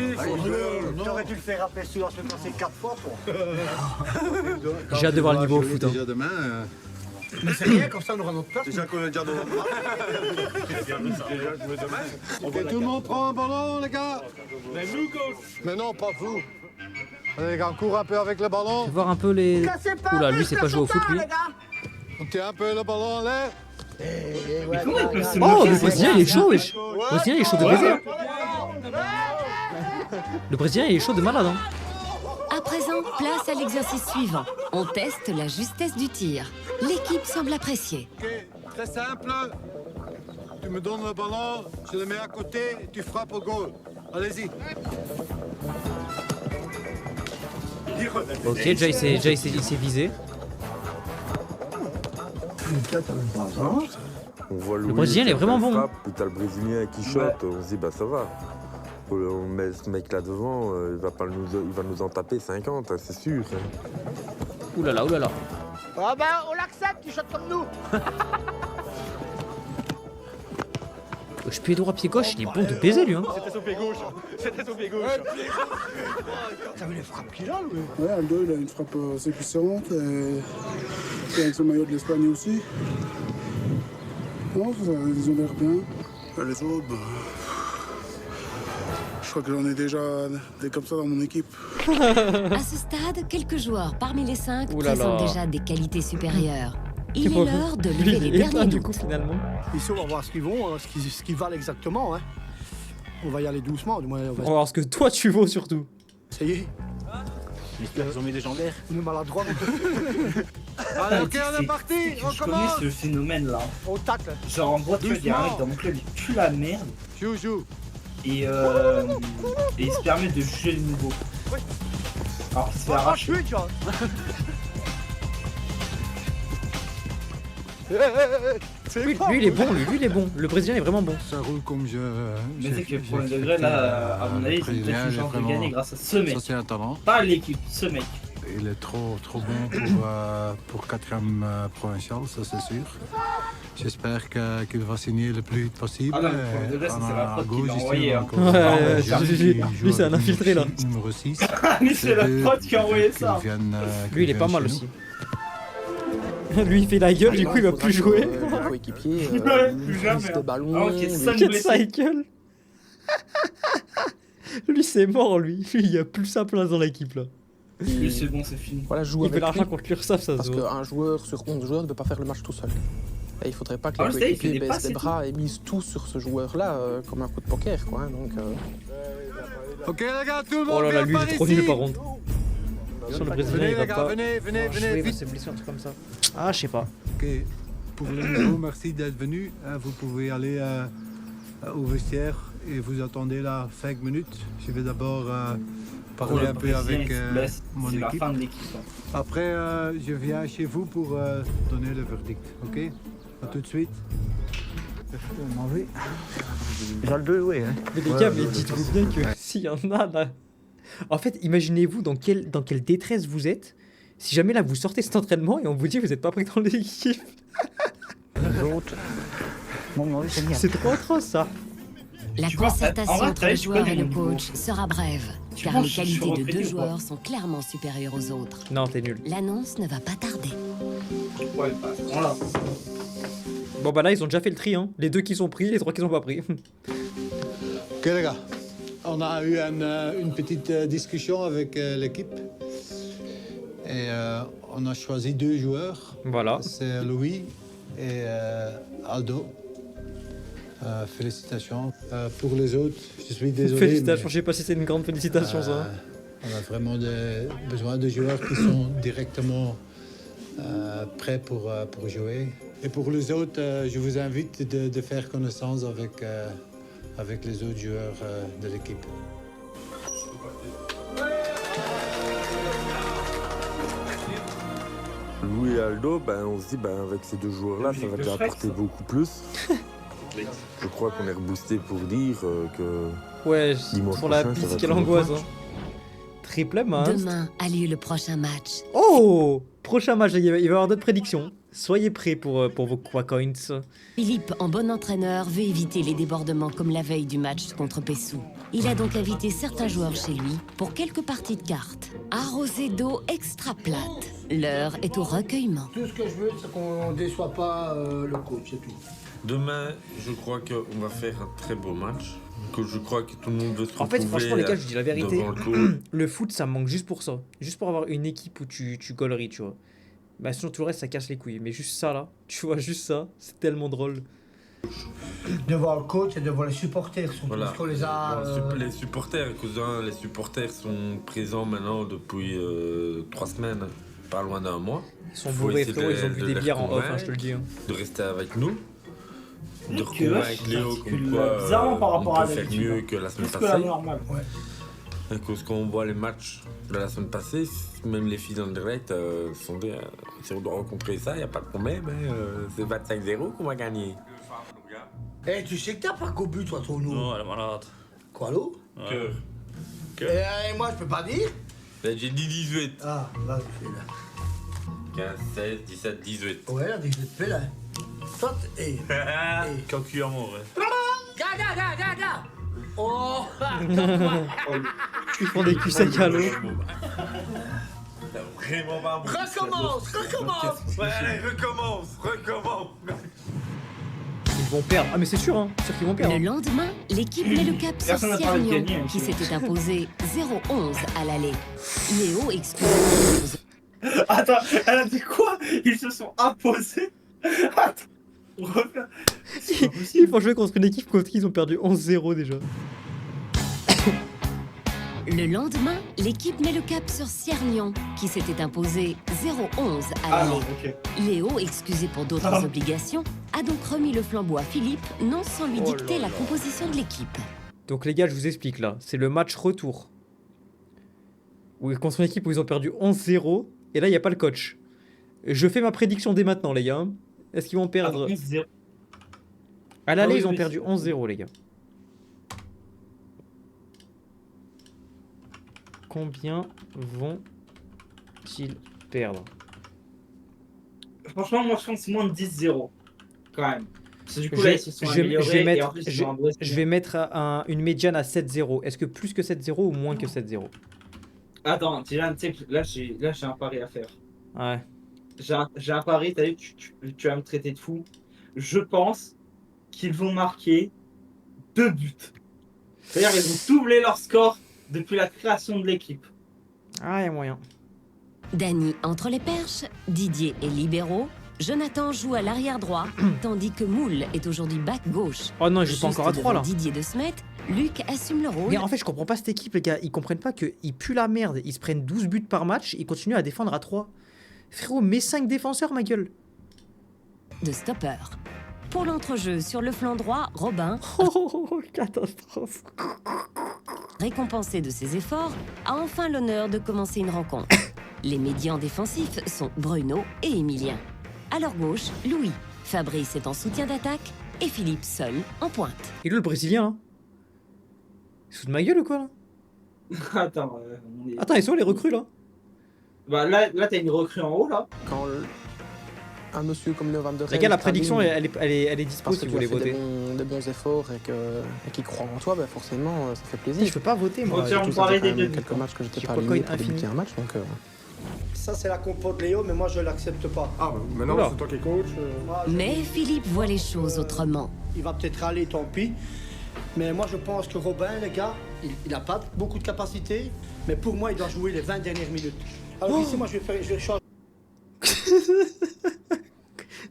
T'aurais dû le faire rappeler celui-là, je vais passer 4 fois, toi. J'ai hâte de voir le niveau au foot. Hein. Déjà demain. Mais c'est rien, comme ça, on aura notre place. Déjà qu'on est déjà dans notre Ok, tout le monde prend un ballon, les gars. Mais non, pas vous. Allez les gars, on court un peu avec le ballon. Je vais voir un peu les... Oula, lui, c'est pas joué au foot, lui. On tient un peu le ballon en l'air. Mais comment ils peuvent se Oh, moquer le de Brésilien, ça il est chaud, wesh. Le Brésilien, il est chaud de baiser. hein. Le Brésilien, il est chaud de malade. Hein. À présent, place à l'exercice suivant. On teste la justesse du tir. L'équipe semble apprécier. Ok, très simple. Tu me donnes le ballon, je le mets à côté et tu frappes au goal. Allez-y. Ok, déjà, il s'est visé. On voit Le Brésilien, il est vraiment bon. Puis t'as le Brésilien qui shot, on se dit, bah ça va. On met ce mec là devant, il va nous en taper 50, hein, c'est sûr. Oulala, oulala. Ah ben, on l'accepte, tu shottes comme nous. Je pied droit, pied gauche, il est bon de baiser, lui. Hein. C'était son pied gauche. C'était son pied gauche. T'as vu les frappes qu'il a, lui? Ouais, Aldo, il a une frappe assez puissante. Et avec son maillot de l'Espagne aussi. Non, ils ont l'air bien. Les autres, bah, je crois que j'en ai déjà des comme ça dans mon équipe. À ce stade, quelques joueurs parmi les 5 Ouh là présentent là. déjà des qualités supérieures. Il Tu est vois, l'heure de lui, lever il les est éteint, derniers du doutes. coup, finalement. Ici, on va voir ce qu'ils vont, hein, ce qu'ils valent exactement. Hein. On va y aller doucement, du moins. On va voir ce que toi, tu vaux, surtout. Ça y est, J'espère qu'ils ont mis des jambes d'air. on est maladroit. Allez, ok, on est parti, on Je connais commence. ce phénomène là. On tacle. Genre en voiture, il y a un mec dans mon club, il tue la merde Joue. et il se permet de juger le nouveau. Alors qu'il se fait arracher. tu vois. Lui, il est bon, lui, il est bon. Le Brésilien est vraiment bon. Ça roule comme je. Mais c'est que le premier degré là, à mon avis, c'est peut-être une chance de gagner grâce à ce mec. Ça, c'est un talent. Pas l'équipe, ce mec. Il est trop bon pour 4e provincial, ça c'est sûr. J'espère qu'il va signer le plus vite possible. Ah non, le premier degré, ça, c'est la À faute qu'il gauche, a ici, envoyé, on a hein. encore Ouais, un jeune lui, qui joue c'est un avec infiltré, là. Numéro 6. Lui, c'est la pote qui a envoyé ça. Lui, il est pas mal aussi. Lui, il fait la gueule, du coup, il va plus jouer. Coéquipier, Plus jamais. de Ah, ballon. ok, ça me Quel blesse. cycle. Lui, c'est mort, lui. Lui, il y a plus sa place dans l'équipe, là. Lui, c'est bon, c'est fini. Voilà, joue Il fait avec l'argent lui, contre l'URSSAF, ça parce se voit. qu'un joueur sur 11 joueurs ne peut pas faire le match tout seul. Et il faudrait pas que Ah, les je sais, il fait coéquipiers des baissent passes les et bras et misent tout sur ce joueur-là comme un coup de poker, quoi. Hein, donc, Ok les gars, tout le monde Oh là là, vient lui, par il est trop ici. nul, par contre. Sur le Brésilien, Venez il va les gars, pas... venez, jouer, vite. c'est blessé, un truc comme ça. Ah, je sais pas. Ok, pour le nouveau, merci d'être venu. Vous pouvez aller au vestiaire et vous attendez là 5 minutes. Je vais d'abord parler un peu avec mon C'est la équipe. fin de l'équipe. hein. Après, je viens chez vous pour donner le verdict. Ok? À tout de suite. J'ai le 2 jouer, hein. Mais les gars, mais dites-vous bien que s'il y en a là... En fait, imaginez-vous dans quelle détresse vous êtes si jamais là vous sortez cet entraînement et on vous dit que vous n'êtes pas pris dans l'équipe. Les autres. Bon, oui, c'est bien. C'est trop atroce ça. La Tu vois, en concertation vrai, entre le tu joueur connais et le mon niveau. coach sera brève, Tu car penses les que je suis qualités de recruté deux ou pas joueurs sont clairement supérieures aux autres. Non, t'es nul. L'annonce ne va pas tarder. Ouais, bah, voilà. Bon bah là, ils ont déjà fait le tri, hein. Les 2 qui sont pris, les 3 qui sont pas pris. Ok les gars, on a eu une petite discussion avec l'équipe et on a choisi 2 joueurs. Voilà. C'est Louis et Aldo. Félicitations. Pour les autres, je suis désolé. Félicitations, mais, je sais pas si c'est une grande félicitation ça. on a vraiment besoin de joueurs qui sont directement prêts pour jouer. Et pour les autres, je vous invite de faire connaissance avec les autres joueurs de l'équipe. Louis et Aldo, on se dit avec ces 2 joueurs-là, ça va déjà apporter beaucoup plus. Je crois qu'on est reboosté pour dire que Ouais, dimanche pour la prochain, ça va piste, quelle être un autre angoisse. match. Hein. Triple mince. Demain a lieu le prochain match. Oh, prochain match, il va y avoir d'autres prédictions. Soyez prêts pour vos Quacoins. Philippe, en bon entraîneur, veut éviter les débordements comme la veille du match contre Pessou. Il a donc invité certains joueurs chez lui pour quelques parties de cartes. Arrosé d'eau extra plate. L'heure est au recueillement. Tout ce que je veux, c'est qu'on ne déçoit pas le coach, c'est tout. Demain, je crois qu'on va faire un très beau match. Que je crois que tout le monde veut se En fait, retrouver, franchement, les gars, je dis la vérité. devant le goal. Le foot, ça me manque juste pour ça. Juste pour avoir une équipe où tu gauleries, tu vois. Bah, sinon, tout le reste, ça casse les couilles. Mais juste ça, là, tu vois, juste ça, c'est tellement drôle. De voir le coach et de voir les supporters, surtout Voilà. parce qu'on les a... Les supporters, cousin, les supporters sont présents maintenant depuis 3 semaines, pas loin d'1 mois. Ils sont bourrés, frérot, ils ont bu des bières en off, hein, je te le dis. Hein. De rester avec nous. De Ok, reconnaître ouais, avec Léo ça comme quoi bizarrement par rapport on à peut faire d'habitude, mieux hein. que la semaine Plus que la passée. normale. À cause quand on voit les matchs de la semaine passée, même les filles en direct sont dit si on doit rencontrer ça, il n'y a pas de problème, hein, c'est 25-0 qu'on va gagner. Eh, tu sais que t'as pas qu'au but, toi, trop nous. Non, elle est malade. Quoi, l'eau Cœur. Et moi, je peux pas dire. Ben, j'ai dit 18. Ah, là, je fais là. 15, 16, 17, 18. Ouais, avec des fais là. Toi, et. Cocu à mort, ouais. Gaga. Oh. Ils font des culs secs à l'eau. T'as vraiment pas bon. Recommence. Ouais, allez, recommence. Ils vont perdre. Ah, mais c'est sûr, hein. C'est sûr qu'ils vont perdre. Le lendemain, l'équipe met le cap sur Personne n'a parlé de Siergnon, gagner, hein, qui tu vois. s'était imposé 0-11 à l'aller. Léo excuse. Attends, elle a dit quoi? Ils se sont imposés. Attends, refaire. Ils vont jouer contre une équipe contre qui ils ont perdu 11-0 déjà. Le lendemain, l'équipe met le cap sur Siergnon, qui s'était imposé 0-11 à Ah l'aller. non, ok. Léo, excusé pour d'autres Ah. obligations, a donc remis le flambeau à Philippe, non sans lui Oh dicter là la là. composition de l'équipe. Donc les gars, je vous explique là. C'est le match retour. Où contre une équipe où ils ont perdu 11-0. Et là, il n'y a pas le coach. Je fais ma prédiction dès maintenant, les gars. Est-ce qu'ils vont perdre 11-0. À l'aller, Ah oui, ils ont oui, perdu c'est- 11-0, les gars. Combien vont-ils perdre? Franchement, moi, je pense moins de 10-0. Quand même. Parce que du coup, Je là, vais- ils se sont je vais améliorés. Et mettre- en plus, ils ont un beau Je vais mettre une médiane à 7-0. Est-ce que plus que 7-0 ou moins que 7-0? Attends, Dylan, tu sais que là, j'ai un pari à faire. Ouais. J'ai un pari, t'as vu, tu vas me traiter de fou. Je pense qu'ils vont marquer 2 buts. C'est-à-dire qu'ils vont doubler leur score depuis la création de l'équipe. Ah, il y a moyen. Dany entre les perches, Didier est libéraux, Jonathan joue à l'arrière droit, tandis que Moule est aujourd'hui back gauche. Oh non, il joue pas Juste encore à 3 là. devant Didier de Smet, Luc assume le rôle. Mais en fait, je comprends pas cette équipe, les gars. Ils comprennent pas qu'ils puent la merde. Ils se prennent 12 buts par match. Ils continuent à défendre à 3. Frérot, mets 5 défenseurs, ma gueule. de stopper. Pour l'entrejeu sur le flanc droit, Robin, Oh, catastrophe. récompensé de ses efforts, a enfin l'honneur de commencer une rencontre. Les médians défensifs sont Bruno et Emilien. À leur gauche, Louis. Fabrice est en soutien d'attaque et Philippe seul en pointe. Et le Brésilien, là? Il se fout de ma gueule ou quoi, là? Attends, Attends, ils sont où les recrues, là? Bah là t'as une recrue en haut là. Quand un monsieur comme Léo Van der Les gars, la Rey, prédiction, Sterling, elle est dispo parce si que vous tu voulez as fait voter. des bons efforts et qui croient en toi, bah forcément, ça fait plaisir. Je peux pas voter, moi. Faut faire Surtout, en ça parler fait quand des même deux. quelques matchs que j'étais J'ai pas pas aligné coin pour débuter infini. un match, donc... Ça, c'est la compote Léo, mais moi, je l'accepte pas. Ah, maintenant, Oula. c'est toi qui es coach. Moi, je Mais dis, Philippe voit les choses autrement. Il va peut-être aller, tant pis. Mais moi, je pense que Robin, les gars, il n'a pas beaucoup de capacité. Mais pour moi, il doit jouer les 20 dernières minutes. Alors ici, moi, je vais changer.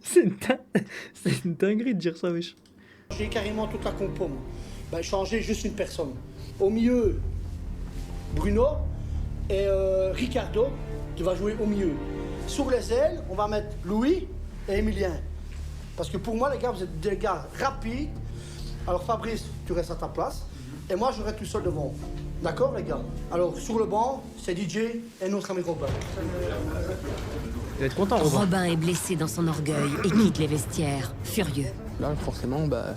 C'est une dinguerie de dire ça, wesh. J'ai carrément toute la compo, moi. Ben, changer juste une personne. Au milieu, Bruno et Ricardo, tu vas jouer au milieu. Sur les ailes, on va mettre Louis et Emilien. Parce que pour moi, les gars, vous êtes des gars rapides. Alors Fabrice, tu restes à ta place. Et moi, je reste tout seul devant. D'accord, les gars? Alors, sur le banc, c'est DJ et notre ami Robin. Tu vas être content, Robin. Robin est blessé dans son orgueil et quitte les vestiaires, furieux. Là, forcément, bah,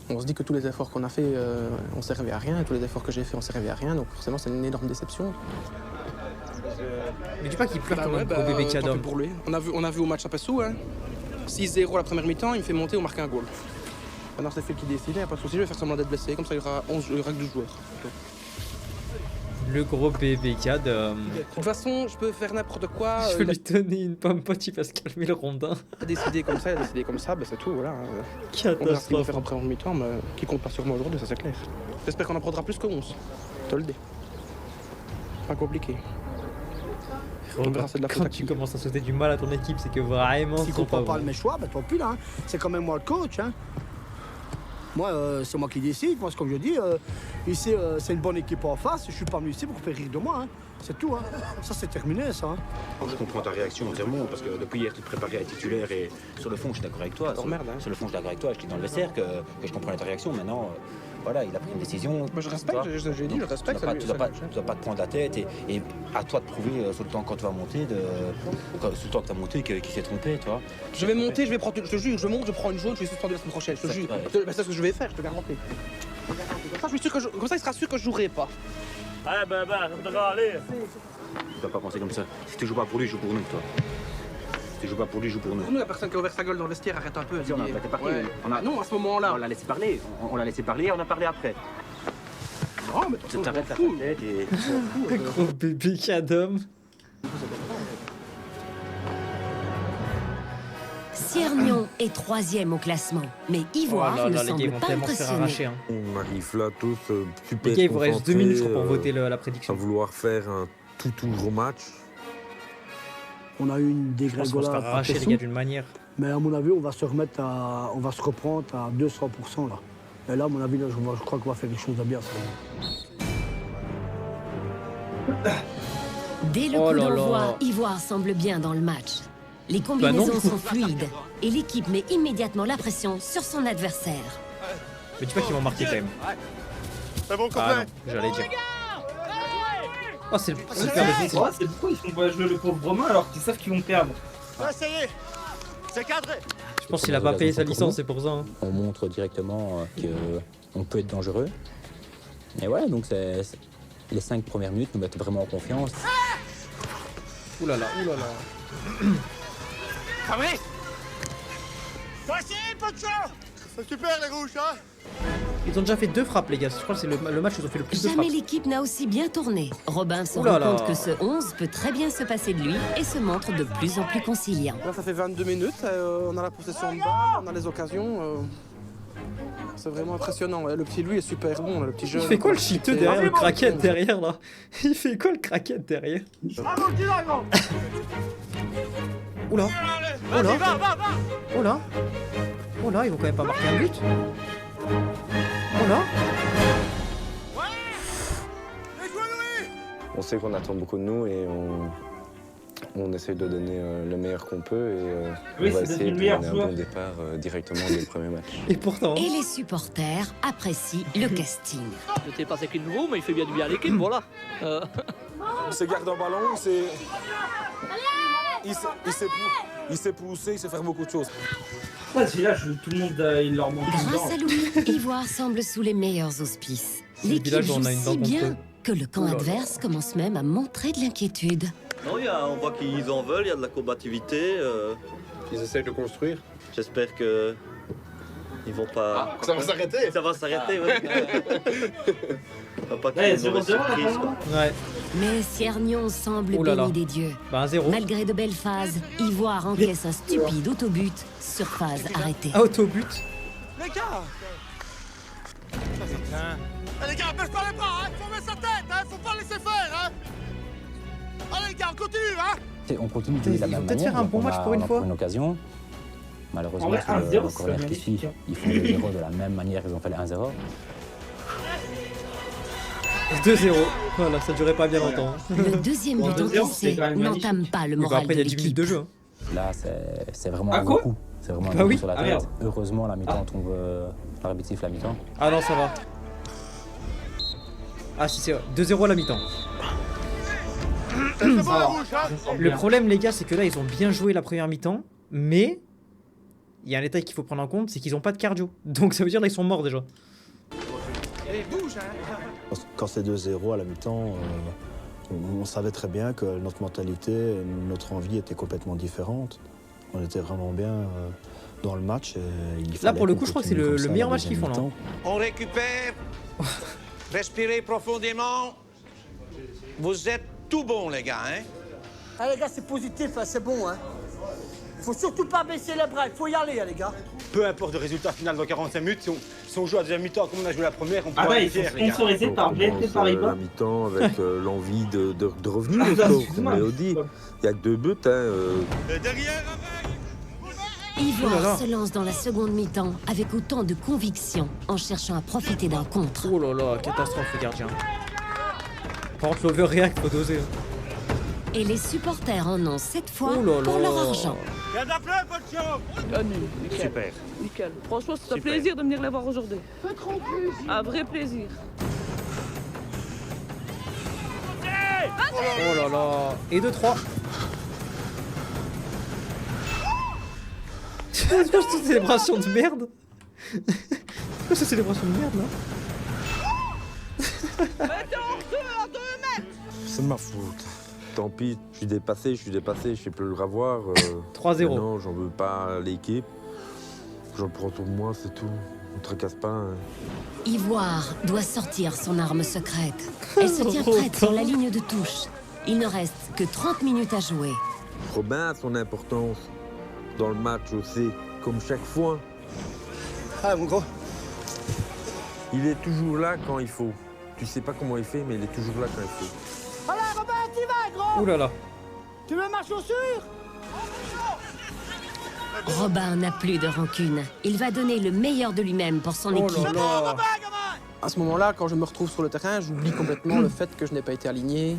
on se dit que tous les efforts qu'on a fait ont servi à rien, tous les efforts que j'ai fait ont servi à rien, donc forcément, c'est une énorme déception. Mais dis pas qu'il pleure Bah comme ouais, un gros bébé tant Tchadom. pis pour lui. On a vu au match à Pessou, hein. 6-0 la première mi-temps, il me fait monter, on marque un goal. Maintenant, c'est Phil qui décide, il n'y a pas de souci, je vais faire semblant d'être blessé, comme ça, il y aura 12 joueurs. Le gros bébé Tchadom. De toute façon, je peux faire n'importe quoi. Je vais lui donner une pomme pote, il va se calmer le rondin. Il a décidé comme ça, bah, c'est tout, voilà. On verra ce qu'il va faire en première mi-temps, mais qui compte pas sur moi aujourd'hui, ça c'est clair. J'espère qu'on en prendra plus que 11. Je te le dis. Pas compliqué. On verra, c'est de la faute Quand à tu qui. commences à sauter du mal à ton équipe, c'est que vraiment. S'il ils sont comprend pas bons. mes choix, ben tant pis là. Hein. C'est quand même moi le coach. Hein. Moi, c'est moi qui décide. Moi, comme je dis, ici, c'est une bonne équipe en face. Je suis pas venu ici pour faire rire de moi. Hein. C'est tout. Hein. Ça, c'est terminé, ça. Hein. Je comprends ta réaction entièrement, parce que depuis hier, tu te préparais à être titulaire et sur le fond, je suis d'accord avec toi. Sur, merde, hein. sur le fond, je suis d'accord avec toi. Je dis dans le vestiaire que je comprenais ta réaction. Maintenant, voilà, il a pris une décision. Moi, je respecte, j'ai dit, je respecte. Tu dois pas te prendre la tête et à toi de prouver sur le temps quand tu vas monter, sur le temps que tu as monté, qui s'est trompé, tu vois. Je vais monter, je te jure, je monte, je prends une jaune, je vais suspendu la semaine prochaine, je te jure. Ouais. C'est ce que je vais faire, je te garantis. Comme ça, il sera sûr que je jouerai pas. Allez, ben, allez. Tu dois pas penser comme ça. Si tu joues pas pour lui, joue pour nous, toi. Si tu joues pas pour lui, joue pour nous. Pour nous, la personne qui a ouvert sa gueule dans le vestiaire, arrête un peu. Si, on a arrêté parler. Ouais. Non, à ce moment-là. On l'a laissé parler. On l'a laissé parler, on a parlé après. Non, mais Tu t'arrêtes la tête et. Le gros bébé Tchadom. Siernion est 3e au classement, mais Ivoire Oh là ne là, les gars, ils semble vont pas tellement se faire impressionné. arracher. Hein. On arrive là tous super Les gars, il vous reste 2 minutes, je crois, pour concentrés, voter la prédiction. à vouloir faire un tout gros match. On a eu une Je pense qu'on va se faire dégringolade. arracher, les gars, d'une manière. Mais à mon avis, on va se reprendre à 200% là. Et là, à mon avis, là, je crois qu'on va faire quelque chose de bien. Ça. Dès le Oh coup là d'envoi, là. Ivoire semble bien dans le match. Les Bah combinaisons non. sont fluides et l'équipe met immédiatement la pression sur son adversaire. Mais dis pas qu'ils vont marquer quand même. C'est bon, Ah copain. non, j'allais dire. Oh, c'est le C'est super de c'est pourquoi ils font pas jouer le pauvre Romain alors qu'ils savent qu'ils vont perdre. Ouais, ça y est. C'est cadré. Je pense qu'il a pas payé sa licence, c'est pour ça. Hein. On montre directement qu'on peut être dangereux. Et ouais, donc les 5 premières minutes nous mettent vraiment en confiance. Ouh là là, ouh là là. Fabrice. Facile, pas de chance. C'est super, les rouges, hein. Ils ont déjà fait 2 frappes, les gars. Je crois que c'est le match où ils ont fait le plus de frappes. Jamais l'équipe n'a aussi bien tourné. Robin se Ouh là rend là. compte que ce 11 peut très bien se passer de lui et se montre de plus en plus conciliant. Là, ça fait 22 minutes, on a la possession de balle, on a les occasions. C'est vraiment impressionnant. Le petit lui est super bon, là, le petit jeune. Il fait quoi le cheateux derrière, le craquette derrière là? Il fait quoi le craquette derrière? Oula! Oh là! Oh là! Oh là, ils vont quand même pas marquer un but! Oh là! On sait qu'on attend beaucoup de nous et on essaye de donner le meilleur qu'on peut et Oui, on va c'est essayer devenu de le meilleur donner un joueur. bon départ directement dès le premier match. Et pourtant. Et les supporters apprécient le casting. Je sais pas c'est qui le nouveau, mais il fait bien du bien à l'équipe, voilà. Il se garde un ballon, il s'est poussé, il sait faire beaucoup de choses. Ouais, celui-là, tout le monde, il leur manque une dent. Grâce à Louis, Ivoire semble sous les meilleurs auspices. C'est le L'équipe village où joue on a une dent si contre bien eux. que le camp adverse commence même à montrer de l'inquiétude. Non, on voit qu'ils en veulent, il y a de la combativité. Ils essayent de construire. J'espère que ils vont pas. Ça va s'arrêter. Ça va s'arrêter, ouais. Pas Ouais, qu'il y ait une mauvaise 0-0, surprise, quoi. Ouais. Mais Ciernion semble Oh là là. béni des dieux. Bah, un 0. Malgré de belles phases, Ivoire encaisse un stupide autobut sur phase arrêtée. Autobut. Les gars les gars, baisse pas les bras, hein. Faut mettre sa tête, hein. Faut pas laisser faire, hein. Allez les gars, on continue, hein. On continue de jouer de la Ils vont même peut-être manière. faire un donc bon on match a- pour une on a fois. une occasion. Malheureusement, En vrai, sur 1-0, le c'est corner qui magnifique, suit, hein. ils font le 0 de la même manière qu'ils ont fait le 1-0. 2-0. Voilà, ça durait pas bien longtemps. Le deuxième but 2-0, encaissé c'est quand même n'entame pas le Bah, moral après, de il y a 10 minutes l'équipe. de jeu. Hein. Là, c'est vraiment Ah, un quoi gros coup. C'est vraiment un Bah gros oui. coup sur la Ah, tête. merde. Heureusement, la mi-temps tombe. L'arbitre siffle la mi-temps. Ah non, ça va. Ah si, c'est 2-0 à la mi-temps. C'est bon, Ça les va. rouges, hein. Le problème, les gars, c'est que là, ils ont bien joué la première mi-temps, mais il y a un détail qu'il faut prendre en compte, c'est qu'ils ont pas de cardio. Donc ça veut dire là, ils sont morts déjà. Quand c'est 2-0 à la mi-temps, on savait très bien que notre mentalité, notre envie était complètement différente. On était vraiment bien dans le match. Et il Là, fallait pour le qu'on coup, je crois que continue c'est comme le ça meilleur la match qu'ils deuxième font là. mi-temps. On récupère. Respirez profondément. Vous êtes tout bon, les gars, hein? Ah, les gars, c'est positif, hein, c'est bon. Hein. Faut surtout pas baisser les bras, il faut y aller, hein, les gars. Peu importe le résultat final dans 45 minutes, si on joue à la deuxième mi-temps comme on a joué la première, on peut Ah pas bah, être ils sont fiers, les gars. sponsorisés par BNP Paribas. La mi-temps avec l'envie de revenir Ah, au bah, score, excuse-moi. comme Léo dit. Il n'y a que 2 buts. Hein, Derrière, Ivoire se lance dans la seconde mi-temps avec autant de conviction en cherchant à profiter d'un contre. Oh là là, catastrophe le gardien. Par contre, l'overreact, faut doser. Et les supporters en ont cette fois Oh là pour là. leur argent. Viens d'appeler, Pocho. Ah, nul, nickel. Super. Nickel. Franchement, c'est un Super. plaisir de venir les voir aujourd'hui. Un vrai plaisir. Oh là là. Et 2-3. C'est quoi cette célébration de merde? C'est quoi cette célébration de merde là? c'est de ma faute. Tant pis, je suis dépassé, je sais plus le revoir. 3-0. Non, j'en veux pas à l'équipe. J'en prends tout moi, c'est tout. On tracasse pas. Hein. Ivoire doit sortir son arme secrète. Elle se tient prête sur la ligne de touche. Il ne reste que 30 minutes à jouer. Robin a son importance dans le match aussi, comme chaque fois. Ah, mon gros. Il est toujours là quand il faut. Tu sais pas comment il fait, mais il est toujours là quand il faut. Allez, Robin, t'y vas, gros. Ouh là là. Tu veux ma chaussure? Robin n'a plus de rancune. Il va donner le meilleur de lui-même pour son équipe. À ce moment-là, quand je me retrouve sur le terrain, j'oublie complètement le fait que je n'ai pas été aligné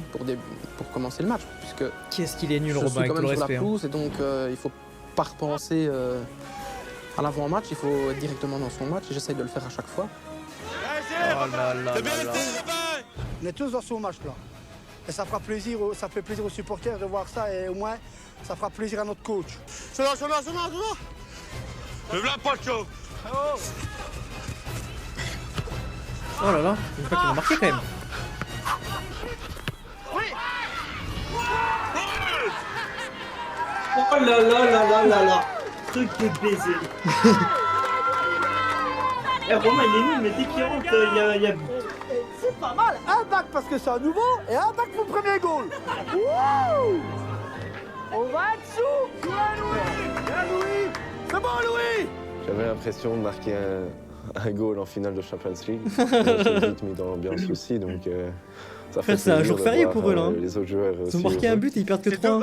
pour commencer le match. Puisque Qu'est-ce qu'il est nul, je Robin, suis avec quand tout le même sur la respect. Hein. pelouse et donc il faut pas repenser à l'avant-match, il faut être directement dans son match et j'essaye de le faire à chaque fois. Oh là là là là. On est tous dans son match, là. Et ça fera plaisir, ça fait plaisir aux supporters de voir ça et au moins, ça fera plaisir à notre coach. C'est là. Le blanc, Pocho. Oh là là, je crois qu'ils vont marquer quand même. Oh là là là là là là. Truc de baiser. Eh, Romain, il est nul, mais dès qu'il rentre, il y a but. C'est pas mal, un bac parce que c'est un nouveau et un bac pour le premier goal. Wouh! On va être sous! Bien Louis! C'est bon, Louis! J'avais l'impression de marquer un goal en finale de Champions League. Je suis vite mis dans l'ambiance aussi, donc ça fait C'est un plaisir jour de férié voir, pour eux là. Hein. Les autres joueurs Ils aussi ont marqué un but et ils perdent que 3.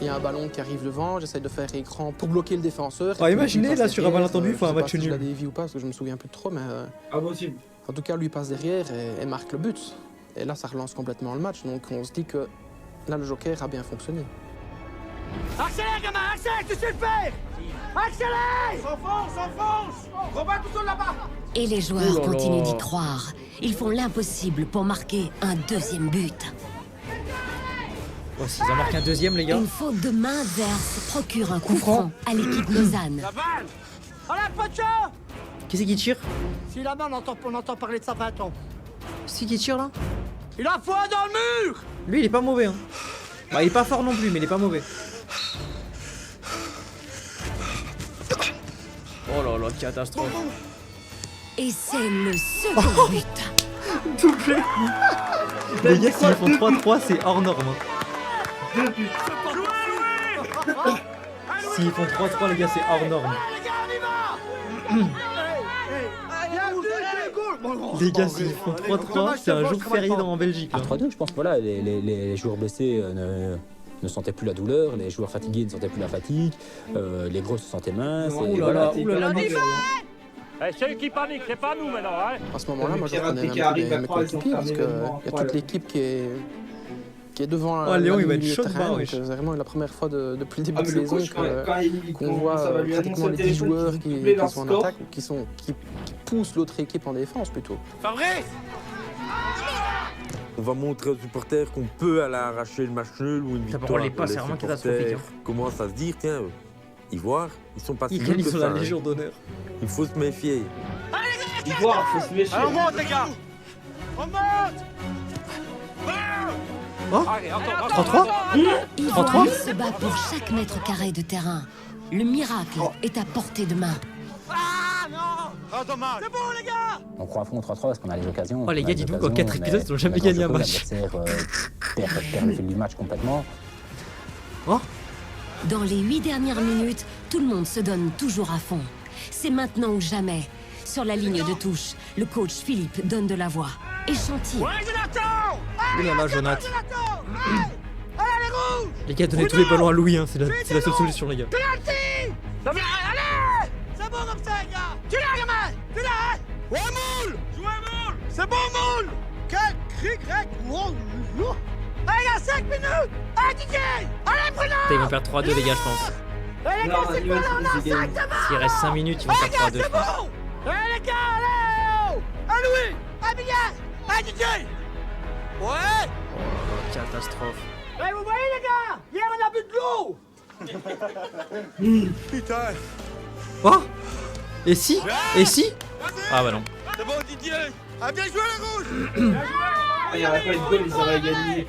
Il y a un ballon qui arrive devant, j'essaye de faire écran pour bloquer le défenseur. Ah, imaginez là sur un malentendu, il faut un match Je sais pas si je nul. l'ai dévié ou pas parce que je me souviens plus trop, mais Impossible. en tout cas lui passe derrière et marque le but. Et là ça relance complètement le match, donc on se dit que là le joker a bien fonctionné. Accélère, gamin, accélère, tu sais le faire! Accélère! S'enfonce! Robin, tout seul là-bas! Et les joueurs Oh là là. continuent d'y croire. Ils font l'impossible pour marquer un deuxième but. Oh, s'ils en marquent un deuxième, les gars. Une faute de main adverse procure un coup Coup franc. franc à l'équipe Lausanne. Allez, Pocho! Qui c'est qui tire? Si la main, on entend parler de ça 20 ans. C'est qui tire là? Il a foi dans le mur! Lui, il est pas mauvais. Hein. Bah, il est pas fort non plus, mais il est pas mauvais. Oh là là, catastrophe. Et c'est le second but. Doublé. Les gars, s'ils font 3-3, c'est hors norme. Hein. S'ils font 3-3, les gars, c'est hors norme. Les gars, s'ils font 3-3, c'est un jour férié en Belgique. À 3-2, je pense que voilà, les joueurs blessés ne sentaient plus la douleur, les joueurs fatigués ne sentaient plus la fatigue, les gros se sentaient minces. Et voilà. C'est eux qui paniquent, c'est pas nous maintenant. Hein. À ce moment-là, moi je prenais un peu mes coéquipiers parce qu'il y a toute l'équipe qui est devant la Léon, il va ligne être de chaud terrain. de bain, C'est vraiment la première fois depuis le début de mais le saison coach, qu'on voit pratiquement les 10 joueurs qui sont en attaque, qui poussent l'autre équipe en défense plutôt. Fabrice! On va montrer aux supporters qu'on peut aller arracher le match nul ou une victoire. Les passes, c'est vraiment catastrophique. Hein. Commence à se dire, tiens, Ivoire, ils sont pas si Ils nuls que sont ça. la Légion d'honneur. Il faut se méfier. Ivoire, faut se méfier. Allez, on monte, les gars! On monte! Oh, Allez, encore. 3-3 Ivoire se bat pour chaque mètre carré de terrain. Le miracle est à portée de main. Ah non! Oh, dommage! C'est bon, les gars! On croit à fond 3-3 parce qu'on a les occasions. Oh les gars, dites-vous qu'en 4 épisodes, ils n'ont jamais gagné un match. L'adversaire perd le fil du match complètement. Oh. Dans les 8 dernières minutes, tout le monde se donne toujours à fond. C'est maintenant ou jamais. Sur la ligne de touche, le coach Philippe donne de la voix. Échantillon. Ouais, Jonathan! Oh là là, Jonathan. Allez, les rouges! Les gars, donnez tous les ballons à Louis, hein. c'est la seule solution, les gars. Penalty! Allez! C'est bon comme ça, les gars! Tu l'as, gamin! Tu l'as! Ouais, moule! Jouez, moule! C'est bon, moule! Quel cri grec! Allez, les gars, 5 minutes! Allez, DJ! Allez, Bruno! Ils vont perdre 3-2, les gars, je pense. Allez, les gars, c'est quoi là? On a 5, c'est bon! S'il reste 5 minutes, ils vont Allez, perdre les gars, 3-2, je pense. c'est bon! Allez, les gars, allez! À Louis! À Bigard! À DJ! Ouais! Oh, catastrophe. Eh, vous voyez, les gars? Hier, on a bu de l'eau! Putain! Oh. Et si? Et si? Ah bah non. C'est bon, Didier! Ah, bien joué, les rouges! Il n'y aurait pas eu de goal, ils auraient gagné.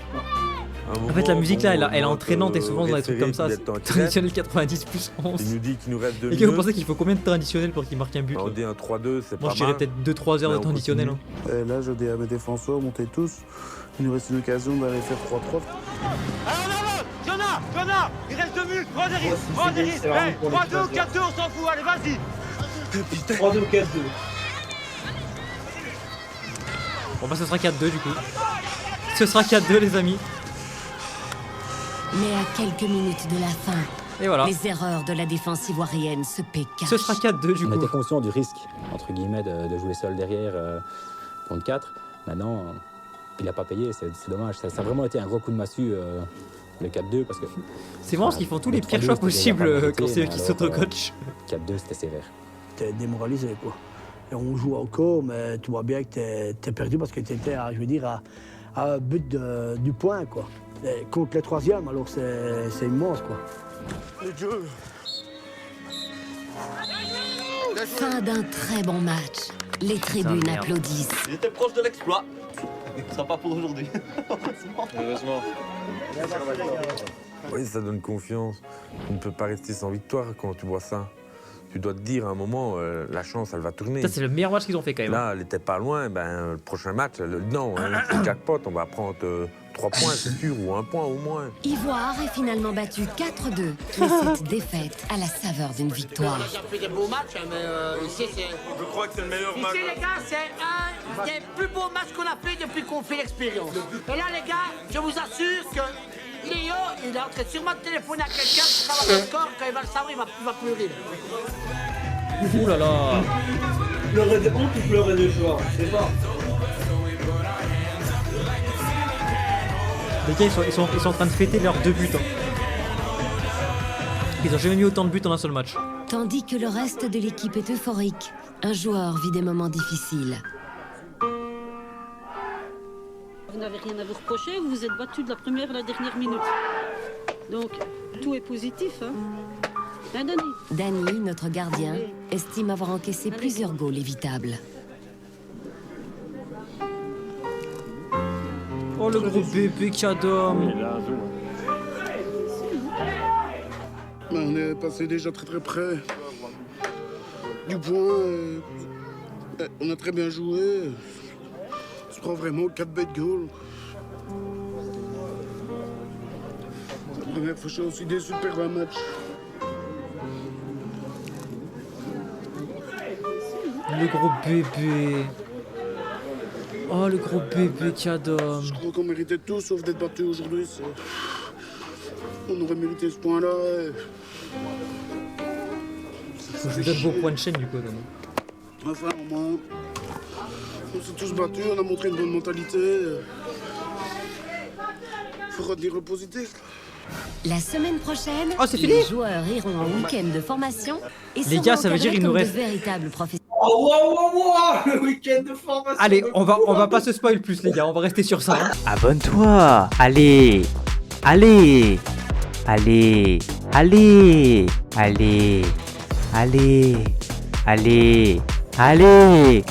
En fait, la musique là, elle est entraînante et souvent dans des trucs comme ça. Traditionnel 90 plus 11. Il nous dit qu'il nous reste 2 minutes. Et vous pensez qu'il faut combien de temps additionnel pour qu'il marque un but? On dit un 3-2, c'est pas mal. Moi, je dirais peut-être 2-3 heures de temps additionnel. Hein. Là, je dis à mes défenseurs, montez tous. Il nous reste une occasion d'aller faire 3-3. Allez, Jonah! Il reste 2 minutes! Prends des risques! Prends des risques! 3-2 ou 4-2, on s'en fout! Allez, vas-y! 3-2 ou 4-2. Bon bah ce sera 4-2 du coup. Ce sera 4-2 les amis. Mais à quelques minutes de la fin, et voilà. Les erreurs de la défense ivoirienne se paient cash. Ce sera 4-2 du coup. On était conscient du risque, entre guillemets, de jouer seul derrière contre 4. Maintenant, il n'a pas payé, c'est dommage. Ça a vraiment été un gros coup de massue, le 4-2, parce que... C'est vraiment parce qu'ils font tous les pires choix possibles quand c'est eux qui s'auto-coachent. 4-2, c'était sévère. T'es démoralisé, quoi. Et on joue encore, mais tu vois bien que t'es perdu parce que t'étais, je veux dire, à un but du point, quoi. Et contre les troisièmes, alors c'est immense, quoi. Fin d'un très bon match. Les tribunes applaudissent. Il était proche de l'exploit. Ce sera pas pour aujourd'hui. Heureusement. Oui, ça donne confiance. On ne peut pas rester sans victoire quand tu vois ça. Tu dois te dire à un moment, la chance, elle va tourner. Ça, c'est le meilleur match qu'ils ont fait quand même. Là, elle était pas loin. Ben, le prochain match, non, c'est jackpot. On va prendre 3 points, c'est sûr, ou 1 point au moins. Ivoire est finalement battu 4-2. Mais cette défaite à la saveur d'une victoire. On a fait des beaux matchs, mais ici, c'est... Je crois que c'est le meilleur match. Ici, les gars, c'est un des plus beaux matchs qu'on a fait depuis qu'on fait l'expérience. Et là, les gars, je vous assure que Léo, il est en train de sûrement de téléphoner à quelqu'un pour savoir le score. Quand il va le savoir, il va pleurer. Ouh là là. Pleurer de honte ou pleurer de joie? Je sais pas. Les gars, ils sont en train de fêter leurs 2 buts. Hein. Ils ont jamais mis autant de buts en un seul match. Tandis que le reste de l'équipe est euphorique. Un joueur vit des moments difficiles. Vous n'avez rien à vous reprocher, vous vous êtes battu de la première à la dernière minute. Donc, tout est positif, hein? Hein, Dani? Dani, notre gardien, estime avoir encaissé plusieurs goals évitables. Oh le gros bébé Kadom. On est passé déjà très près du point. On a très bien joué. On se prend vraiment 4 bêtes goals. La première fois, je suis aussi déçu de perdre un match. Le gros bébé. Oh, le gros bébé Thiadom. Je crois qu'on méritait tout sauf d'être battu aujourd'hui. On aurait mérité ce point-là. Je vous donne vos points de chaîne du coup. Enfin, au moins, on s'est tous battus, on a montré une bonne mentalité. Faut retenir le positif. La semaine prochaine, c'est fini les joueurs iront en week-end de formation et Les gars, ça veut dire qu'il nous reste... de véritables professionnels. Oh, wow, le week-end de formation. Allez, on va pas se spoil plus les gars, on va rester sur ça. Hein. Abonne-toi. Allez. Allez. Allez. Allez. Allez. Allez. Allez. Allez.